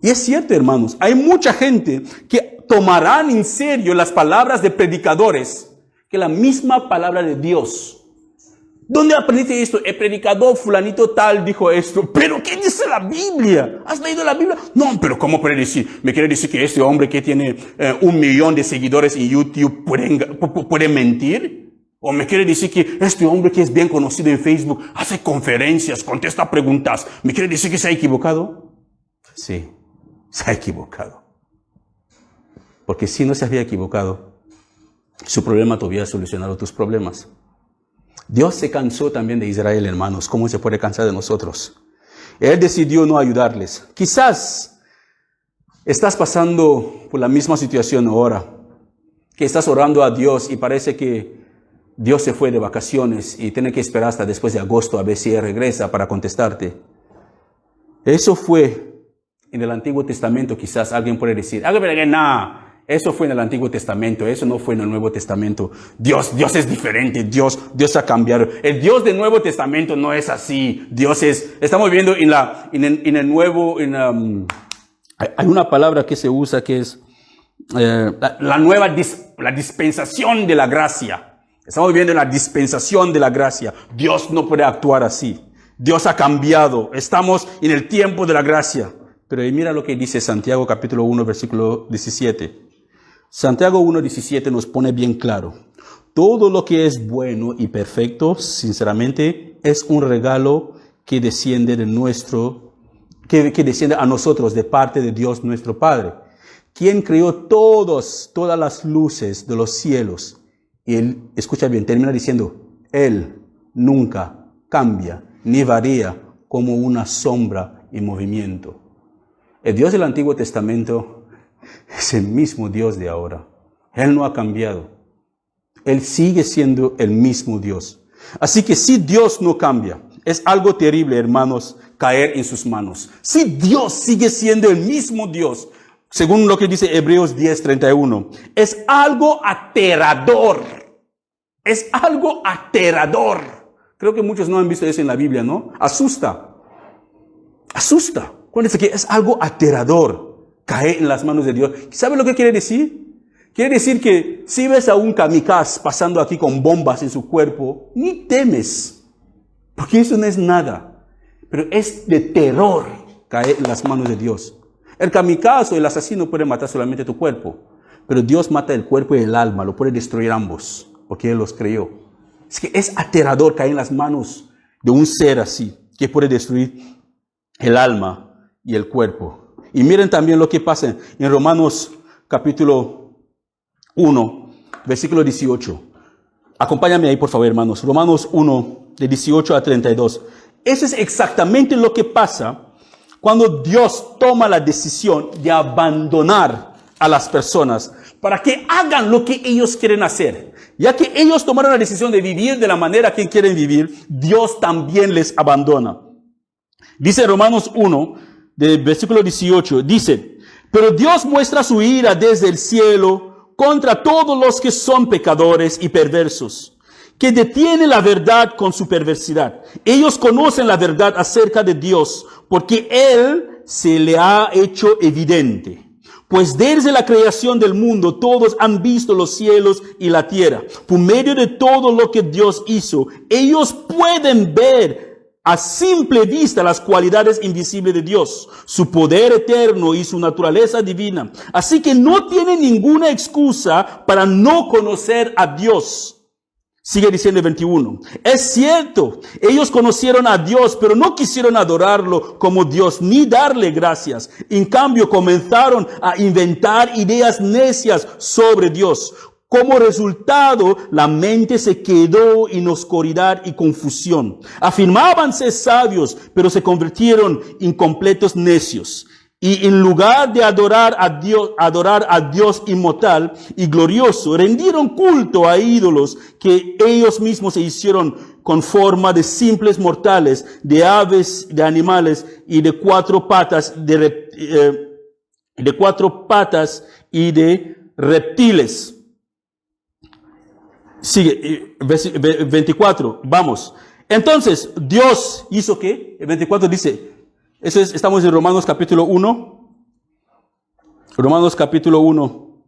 Y es cierto, hermanos, hay mucha gente que tomarán en serio las palabras de predicadores que la misma palabra de Dios. ¿Dónde aprendiste esto? El predicador fulanito tal dijo esto. ¿Pero qué dice la Biblia? ¿Has leído la Biblia? No, pero ¿cómo puede decir? ¿Me quiere decir que este hombre que tiene 1 millón de seguidores en YouTube puede mentir? ¿O me quiere decir que este hombre que es bien conocido en Facebook hace conferencias, contesta preguntas? ¿Me quiere decir que se ha equivocado? Sí, se ha equivocado. Porque si no se había equivocado, su problema te hubiera solucionado tus problemas. Dios se cansó también de Israel, hermanos. ¿Cómo se puede cansar de nosotros? Él decidió no ayudarles. Quizás estás pasando por la misma situación ahora, que estás orando a Dios y parece que Dios se fue de vacaciones y tiene que esperar hasta después de agosto a ver si Él regresa para contestarte. Eso fue en el Antiguo Testamento. Quizás alguien puede decir, eso fue en el Antiguo Testamento, eso no fue en el Nuevo Testamento. Dios es diferente, Dios ha cambiado. El Dios del Nuevo Testamento no es así. Estamos viendo en el Nuevo, hay una palabra que se usa que es la dispensación de la gracia. Estamos viviendo en la dispensación de la gracia. Dios no puede actuar así. Dios ha cambiado. Estamos en el tiempo de la gracia. Pero mira lo que dice Santiago capítulo 1, versículo 17. Santiago 1, 17 nos pone bien claro. Todo lo que es bueno y perfecto, sinceramente, es un regalo que desciende que desciende a nosotros de parte de Dios nuestro Padre, quien creó todas las luces de los cielos. Y Él, escucha bien, termina diciendo, Él nunca cambia ni varía como una sombra en movimiento. El Dios del Antiguo Testamento es el mismo Dios de ahora. Él no ha cambiado. Él sigue siendo el mismo Dios. Así que si Dios no cambia, es algo terrible, hermanos, caer en sus manos. Si Dios sigue siendo el mismo Dios, según lo que dice Hebreos 10:31, es algo aterrador. Es algo aterrador. Creo que muchos no han visto eso en la Biblia, ¿no? Asusta. Asusta. Cuando dice que es algo aterrador caer en las manos de Dios. ¿Sabe lo que quiere decir? Quiere decir que si ves a un kamikaze pasando aquí con bombas en su cuerpo, ni temes. Porque eso no es nada. Pero es de terror caer en las manos de Dios. El kamikaze o el asesino puede matar solamente tu cuerpo. Pero Dios mata el cuerpo y el alma. Lo puede destruir ambos. Porque Él los creó. Es que es aterrador caer en las manos de un ser así. Que puede destruir el alma y el cuerpo. Y miren también lo que pasa en Romanos capítulo 1, versículo 18. Acompáñame ahí, por favor, hermanos. Romanos 1, de 18 a 32. Eso es exactamente lo que pasa cuando Dios toma la decisión de abandonar a las personas para que hagan lo que ellos quieren hacer. Ya que ellos tomaron la decisión de vivir de la manera que quieren vivir, Dios también les abandona. Dice Romanos 1, del versículo 18, dice, pero Dios muestra su ira desde el cielo contra todos los que son pecadores y perversos, que detienen la verdad con su perversidad. Ellos conocen la verdad acerca de Dios, porque Él se le ha hecho evidente. Pues desde la creación del mundo todos han visto los cielos y la tierra. Por medio de todo lo que Dios hizo, ellos pueden ver a simple vista las cualidades invisibles de Dios, su poder eterno y su naturaleza divina. Así que no tienen ninguna excusa para no conocer a Dios. Sigue diciendo el 21. Es cierto, ellos conocieron a Dios, pero no quisieron adorarlo como Dios, ni darle gracias. En cambio, comenzaron a inventar ideas necias sobre Dios. Como resultado, la mente se quedó en oscuridad y confusión. Afirmaban ser sabios, pero se convirtieron en completos necios. Y en lugar de adorar a Dios inmortal y glorioso, rendieron culto a ídolos que ellos mismos se hicieron con forma de simples mortales, de aves, de animales y de cuatro patas, y de reptiles. Sigue, 24, vamos. Entonces, Dios hizo ¿qué? El 24 dice, eso es, estamos en Romanos capítulo 1. Romanos capítulo 1.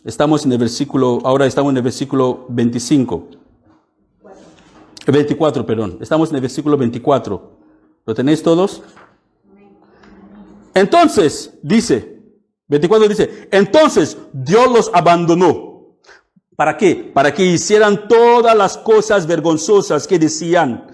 Estamos en el versículo, ahora estamos en el versículo 25. 24, perdón. Estamos en el versículo 24. ¿Lo tenéis todos? Entonces, dice, 24 dice, entonces Dios los abandonó. ¿Para qué? Para que hicieran todas las cosas vergonzosas que deseaban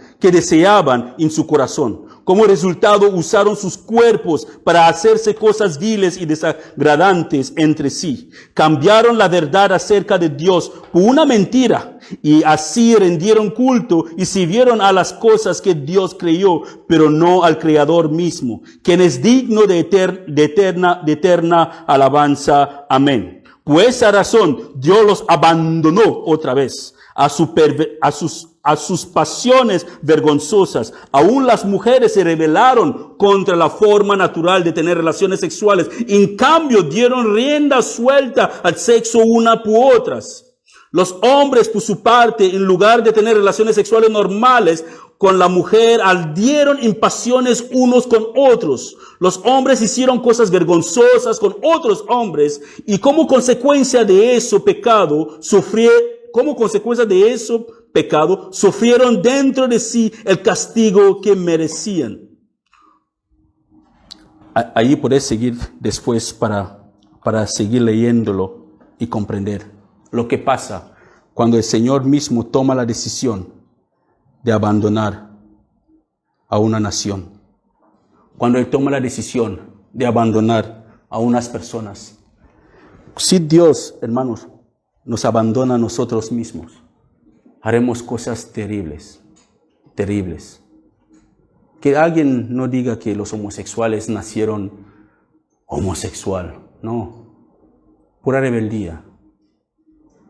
en su corazón. Como resultado, usaron sus cuerpos para hacerse cosas viles y desagradantes entre sí. Cambiaron la verdad acerca de Dios por una mentira y así rendieron culto y sirvieron a las cosas que Dios creó, pero no al Creador mismo, quien es digno de eterna alabanza. Amén. Por esa razón, Dios los abandonó otra vez a sus pasiones vergonzosas. Aún las mujeres se rebelaron contra la forma natural de tener relaciones sexuales. En cambio, dieron rienda suelta al sexo una por otras. Los hombres, por su parte, en lugar de tener relaciones sexuales normales con la mujer, ardieron en pasiones unos con otros. Los hombres hicieron cosas vergonzosas con otros hombres y como consecuencia de eso pecado, sufrieron dentro de sí el castigo que merecían. Ahí puedes seguir después para seguir leyéndolo y comprender lo que pasa cuando el Señor mismo toma la decisión de abandonar a una nación. Cuando Él toma la decisión de abandonar a unas personas. Si Dios, hermanos, nos abandona a nosotros mismos, haremos cosas terribles, terribles. Que alguien no diga que los homosexuales nacieron homosexual. No, pura rebeldía.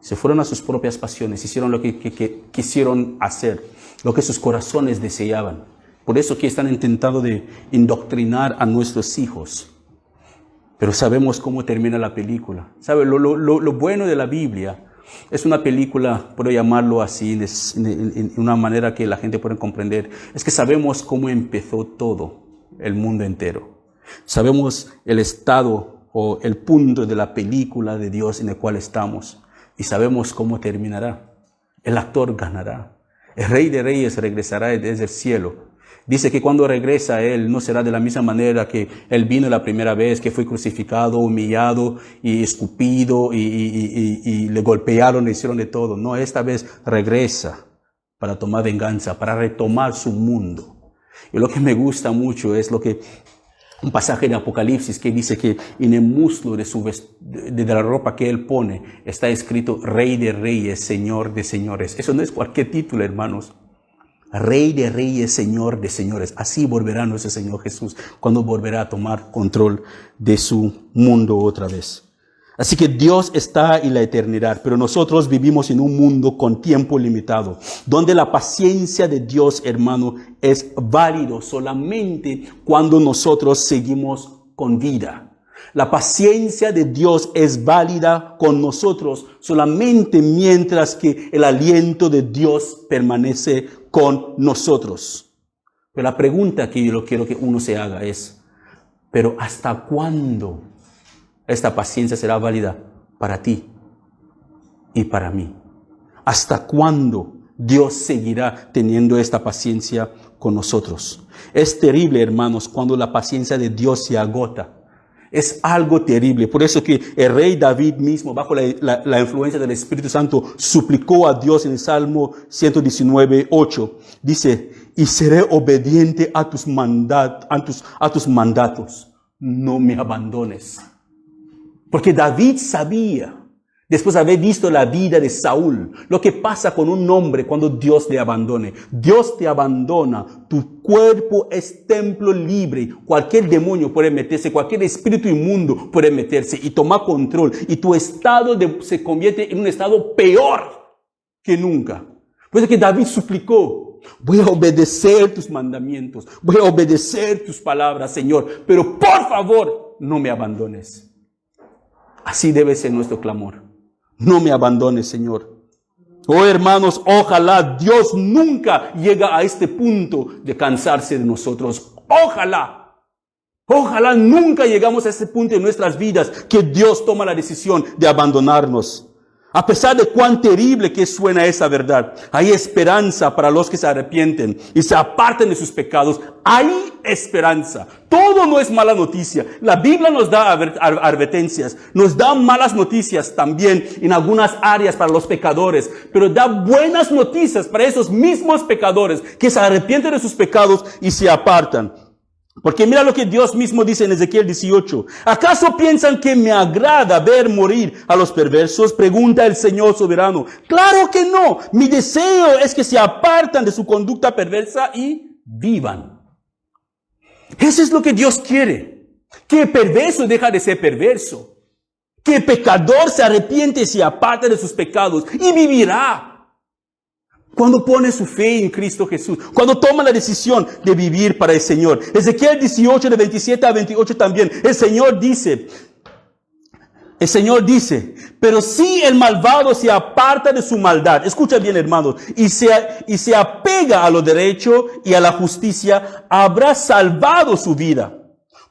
Se fueron a sus propias pasiones, hicieron lo que quisieron hacer, lo que sus corazones deseaban. Por eso que están intentando de indoctrinar a nuestros hijos. Pero sabemos cómo termina la película. ¿Sabe? Lo bueno de la Biblia es una película, puedo llamarlo así, en una manera que la gente pueda comprender. Es que sabemos cómo empezó todo, el mundo entero. Sabemos el estado o el punto de la película de Dios en el cual estamos. Y sabemos cómo terminará. El actor ganará. El Rey de Reyes regresará desde el cielo. Dice que cuando regresa Él no será de la misma manera que Él vino la primera vez, que fue crucificado, humillado y escupido y le golpearon, le hicieron de todo. No, esta vez regresa para tomar venganza, para retomar su mundo. Y lo que me gusta mucho es un pasaje de Apocalipsis que dice que en el muslo de la ropa que Él pone está escrito Rey de Reyes, Señor de Señores. Eso no es cualquier título, hermanos. Rey de Reyes, Señor de Señores. Así volverá nuestro Señor Jesús cuando volverá a tomar control de su mundo otra vez. Así que Dios está en la eternidad, pero nosotros vivimos en un mundo con tiempo limitado, donde la paciencia de Dios, hermano, es válido solamente cuando nosotros seguimos con vida. La paciencia de Dios es válida con nosotros solamente mientras que el aliento de Dios permanece con nosotros. Pero la pregunta que yo quiero que uno se haga es, ¿pero hasta cuándo esta paciencia será válida para ti y para mí? ¿Hasta cuándo Dios seguirá teniendo esta paciencia con nosotros? Es terrible, hermanos, cuando la paciencia de Dios se agota. Es algo terrible. Por eso que el rey David mismo, bajo la influencia del Espíritu Santo, suplicó a Dios en el Salmo 119:8. Dice, y seré obediente a tus mandatos. No me abandones. Porque David sabía, después de haber visto la vida de Saúl, lo que pasa con un hombre cuando Dios le abandone. Dios te abandona. Tu cuerpo es templo libre. Cualquier demonio puede meterse, cualquier espíritu inmundo puede meterse y tomar control. Y tu estado se convierte en un estado peor que nunca. Por eso que David suplicó, voy a obedecer tus mandamientos, voy a obedecer tus palabras, Señor, pero por favor, no me abandones. Así debe ser nuestro clamor. No me abandones, Señor. Oh, hermanos, ojalá Dios nunca llegue a este punto de cansarse de nosotros. Ojalá. Ojalá nunca llegamos a ese punto en nuestras vidas que Dios toma la decisión de abandonarnos. A pesar de cuán terrible que suena esa verdad, hay esperanza para los que se arrepienten y se aparten de sus pecados. Hay esperanza. Todo no es mala noticia. La Biblia nos da advertencias, nos da malas noticias también en algunas áreas para los pecadores, pero da buenas noticias para esos mismos pecadores que se arrepienten de sus pecados y se apartan. Porque mira lo que Dios mismo dice en Ezequiel 18. ¿Acaso piensan que me agrada ver morir a los perversos? Pregunta el Señor soberano. Claro que no. Mi deseo es que se apartan de su conducta perversa y vivan. Eso es lo que Dios quiere. Que el perverso deja de ser perverso. Que el pecador se arrepiente y se aparta de sus pecados y vivirá. Cuando pone su fe en Cristo Jesús, cuando toma la decisión de vivir para el Señor. Ezequiel 18, de 27 a 28 también, el Señor dice, Pero si el malvado se aparta de su maldad, escucha bien, hermanos, y se apega a lo derecho y a la justicia, habrá salvado su vida,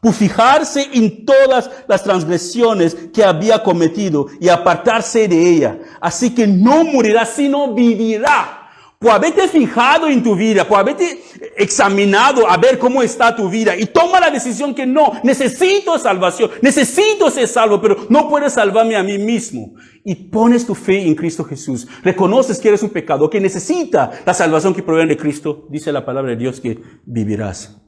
por fijarse en todas las transgresiones que había cometido y apartarse de ella. Así que no morirá, sino vivirá. Por haberte fijado en tu vida, por haberte examinado a ver cómo está tu vida y toma la decisión que no, necesito salvación, necesito ser salvo, pero no puedes salvarme a mí mismo. Y pones tu fe en Cristo Jesús, reconoces que eres un pecador, que necesita la salvación que proviene de Cristo, dice la palabra de Dios que vivirás.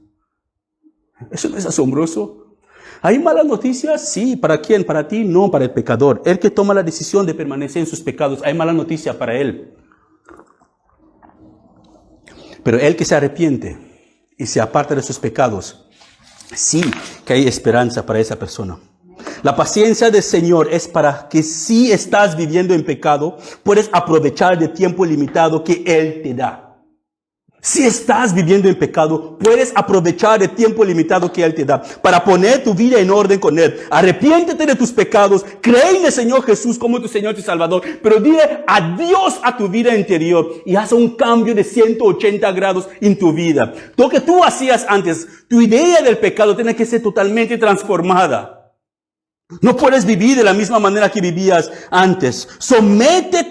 ¿Eso no es asombroso? ¿Hay malas noticias? Sí. ¿Para quién? Para ti, no, para el pecador. El que toma la decisión de permanecer en sus pecados, hay mala noticia para él. Pero el que se arrepiente y se aparta de sus pecados, sí que hay esperanza para esa persona. La paciencia del Señor es para que si estás viviendo en pecado, puedes aprovechar el tiempo limitado que Él te da. Si estás viviendo en pecado, puedes aprovechar el tiempo limitado que Él te da para poner tu vida en orden con Él. Arrepiéntete de tus pecados, cree en el Señor Jesús como tu Señor y tu Salvador, pero dile adiós a tu vida interior y haz un cambio de 180 grados en tu vida. Lo que tú hacías antes, tu idea del pecado tiene que ser totalmente transformada. No puedes vivir de la misma manera que vivías antes. Somete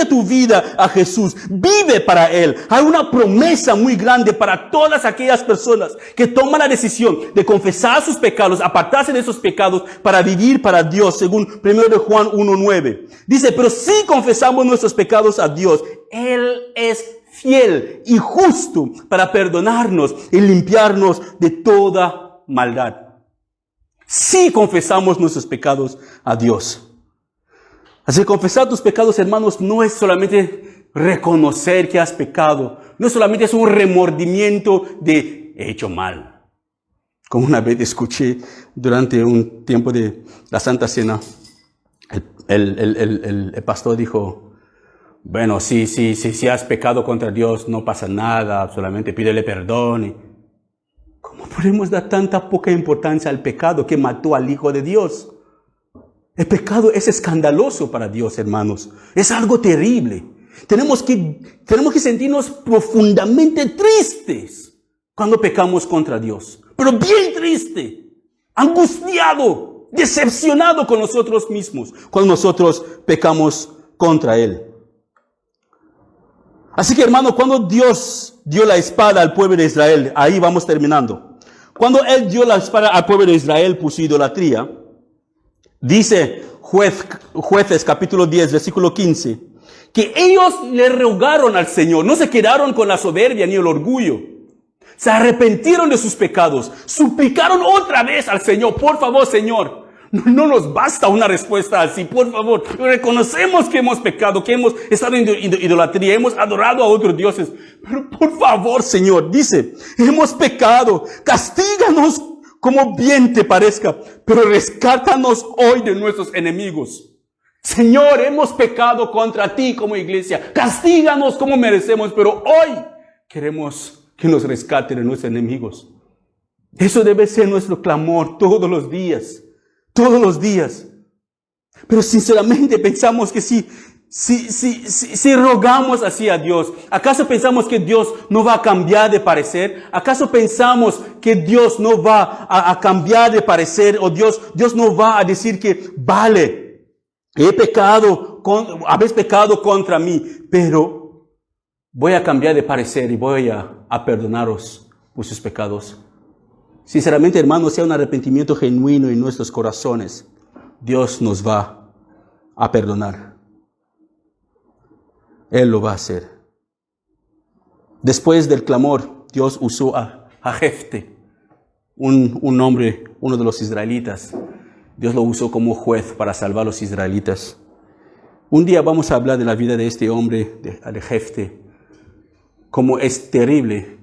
tu vida a Jesús. Vive para Él. Hay una promesa muy grande para todas aquellas personas que toman la decisión de confesar sus pecados, apartarse de esos pecados para vivir para Dios, según 1 de Juan 1:9. Dice, pero si confesamos nuestros pecados a Dios, Él es fiel y justo para perdonarnos y limpiarnos de toda maldad. Si confesamos nuestros pecados a Dios. Así que confesar tus pecados, hermanos, no es solamente reconocer que has pecado. No solamente es un remordimiento de he hecho mal. Como una vez escuché durante un tiempo de la Santa Cena, el pastor dijo, bueno, si has pecado contra Dios, no pasa nada, solamente pídele perdón. ¿Cómo podemos dar tanta poca importancia al pecado que mató al Hijo de Dios? El pecado es escandaloso para Dios, hermanos. Es algo terrible. Tenemos que sentirnos profundamente tristes cuando pecamos contra Dios. Pero bien triste, angustiado, decepcionado con nosotros mismos cuando nosotros pecamos contra Él. Así que, hermano, cuando Dios dio la espada al pueblo de Israel, ahí vamos terminando. Cuando Él dio la espada al pueblo de Israel por su idolatría, dice Jueces capítulo 10, versículo 15, que ellos le rogaron al Señor, no se quedaron con la soberbia ni el orgullo. Se arrepintieron de sus pecados, suplicaron otra vez al Señor, por favor, Señor. No nos basta una respuesta así, por favor. Reconocemos que hemos pecado, que hemos estado en idolatría, hemos adorado a otros dioses. Pero por favor, Señor, dice, hemos pecado, castíganos como bien te parezca, pero rescátanos hoy de nuestros enemigos. Señor, hemos pecado contra ti como iglesia, castíganos como merecemos, pero hoy queremos que nos rescate de nuestros enemigos. Eso debe ser nuestro clamor todos los días. Todos los días. Pero sinceramente pensamos que si rogamos así a Dios, ¿acaso pensamos que Dios no va a cambiar de parecer? ¿Acaso pensamos que Dios no va a cambiar de parecer? ¿O Dios no va a decir que vale, habéis pecado contra mí, pero voy a cambiar de parecer y voy a perdonaros por sus pecados? Sinceramente, hermanos, sea un arrepentimiento genuino en nuestros corazones, Dios nos va a perdonar. Él lo va a hacer. Después del clamor, Dios usó a Jefte, un hombre, uno de los israelitas. Dios lo usó como juez para salvar a los israelitas. Un día vamos a hablar de la vida de este hombre, de Jefte, como es terrible.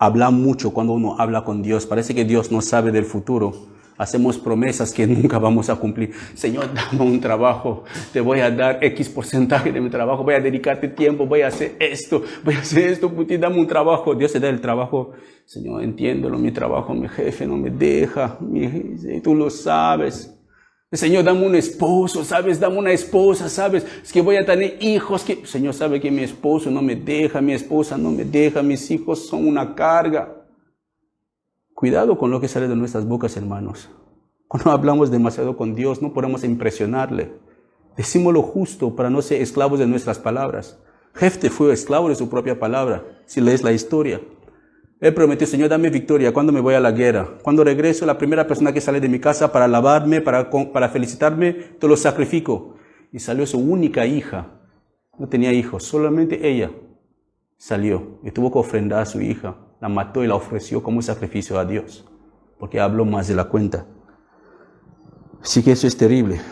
Habla mucho cuando uno habla con Dios. Parece que Dios no sabe del futuro. Hacemos promesas que nunca vamos a cumplir. Señor, dame un trabajo. Te voy a dar X porcentaje de mi trabajo. Voy a dedicarte tiempo. Voy a hacer esto. Puti, dame un trabajo. Dios te da el trabajo. Señor, entiéndelo. Mi trabajo, mi jefe no me deja. Tú lo sabes. Señor, dame un esposo, ¿sabes? Dame una esposa, ¿sabes? Es que voy a tener hijos. Señor, sabe que mi esposo no me deja, mi esposa no me deja, mis hijos son una carga. Cuidado con lo que sale de nuestras bocas, hermanos. Cuando hablamos demasiado con Dios, no podemos impresionarle. Decimos lo justo para no ser esclavos de nuestras palabras. Jefte fue esclavo de su propia palabra, si lees la historia. Él prometió, Señor, dame victoria cuando me voy a la guerra. Cuando regreso, la primera persona que sale de mi casa para alabarme, para felicitarme, te lo sacrifico. Y salió su única hija. No tenía hijos, solamente ella salió. Y tuvo que ofrendar a su hija. La mató y la ofreció como sacrificio a Dios. Porque habló más de la cuenta. Así que eso es terrible.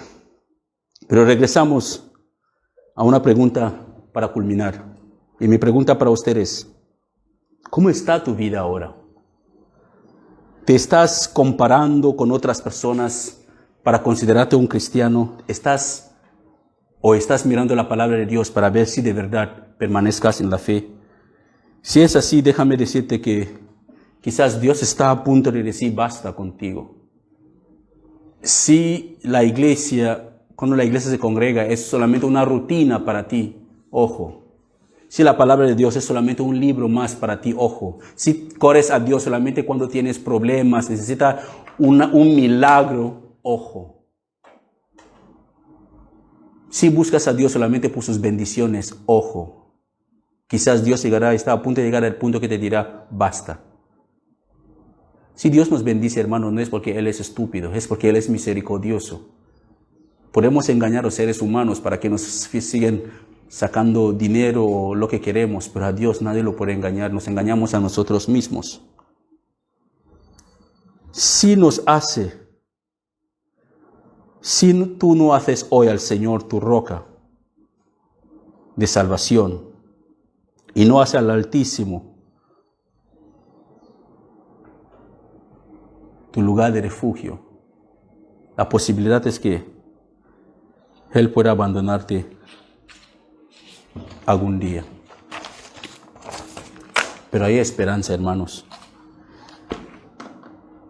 Pero regresamos a una pregunta para culminar. Y mi pregunta para ustedes: ¿cómo está tu vida ahora? ¿Te estás comparando con otras personas para considerarte un cristiano? ¿Estás mirando la palabra de Dios para ver si de verdad permanezcas en la fe? Si es así, déjame decirte que quizás Dios está a punto de decir basta contigo. Si cuando la iglesia se congrega, es solamente una rutina para ti, ojo. Si la palabra de Dios es solamente un libro más para ti, ojo. Si corres a Dios solamente cuando tienes problemas, necesitas un milagro, ojo. Si buscas a Dios solamente por sus bendiciones, ojo. Quizás Dios está a punto de llegar al punto que te dirá, basta. Si Dios nos bendice, hermano, no es porque Él es estúpido, es porque Él es misericordioso. Podemos engañar a los seres humanos para que nos sigan sacando dinero o lo que queremos, pero a Dios nadie lo puede engañar, nos engañamos a nosotros mismos. Si tú no haces hoy al Señor tu roca de salvación y no haces al Altísimo tu lugar de refugio, la posibilidad es que Él pueda abandonarte algún día. Pero hay esperanza, hermanos.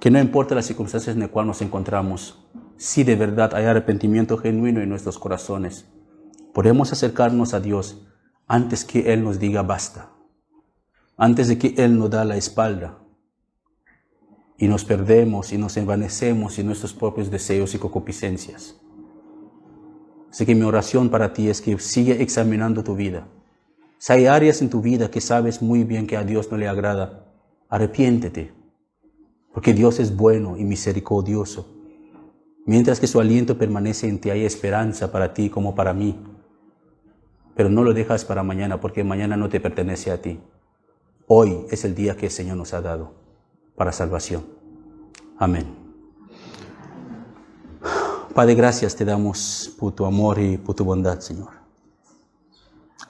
Que no importa las circunstancias en las cuales nos encontramos, si de verdad hay arrepentimiento genuino en nuestros corazones, podemos acercarnos a Dios antes que Él nos diga basta, antes de que Él nos da la espalda y nos perdemos y nos envanecemos en nuestros propios deseos y concupiscencias. Así que mi oración para ti es que sigue examinando tu vida. Si hay áreas en tu vida que sabes muy bien que a Dios no le agrada, arrepiéntete, porque Dios es bueno y misericordioso. Mientras que su aliento permanece en ti, hay esperanza para ti como para mí. Pero no lo dejas para mañana, porque mañana no te pertenece a ti. Hoy es el día que el Señor nos ha dado para salvación. Amén. Padre, gracias te damos por tu amor y por tu bondad, Señor.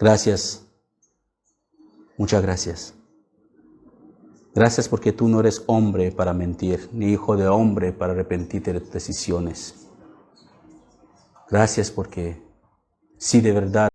Gracias, muchas gracias. Gracias porque tú no eres hombre para mentir, ni hijo de hombre para arrepentirte de tus decisiones. Gracias porque si de verdad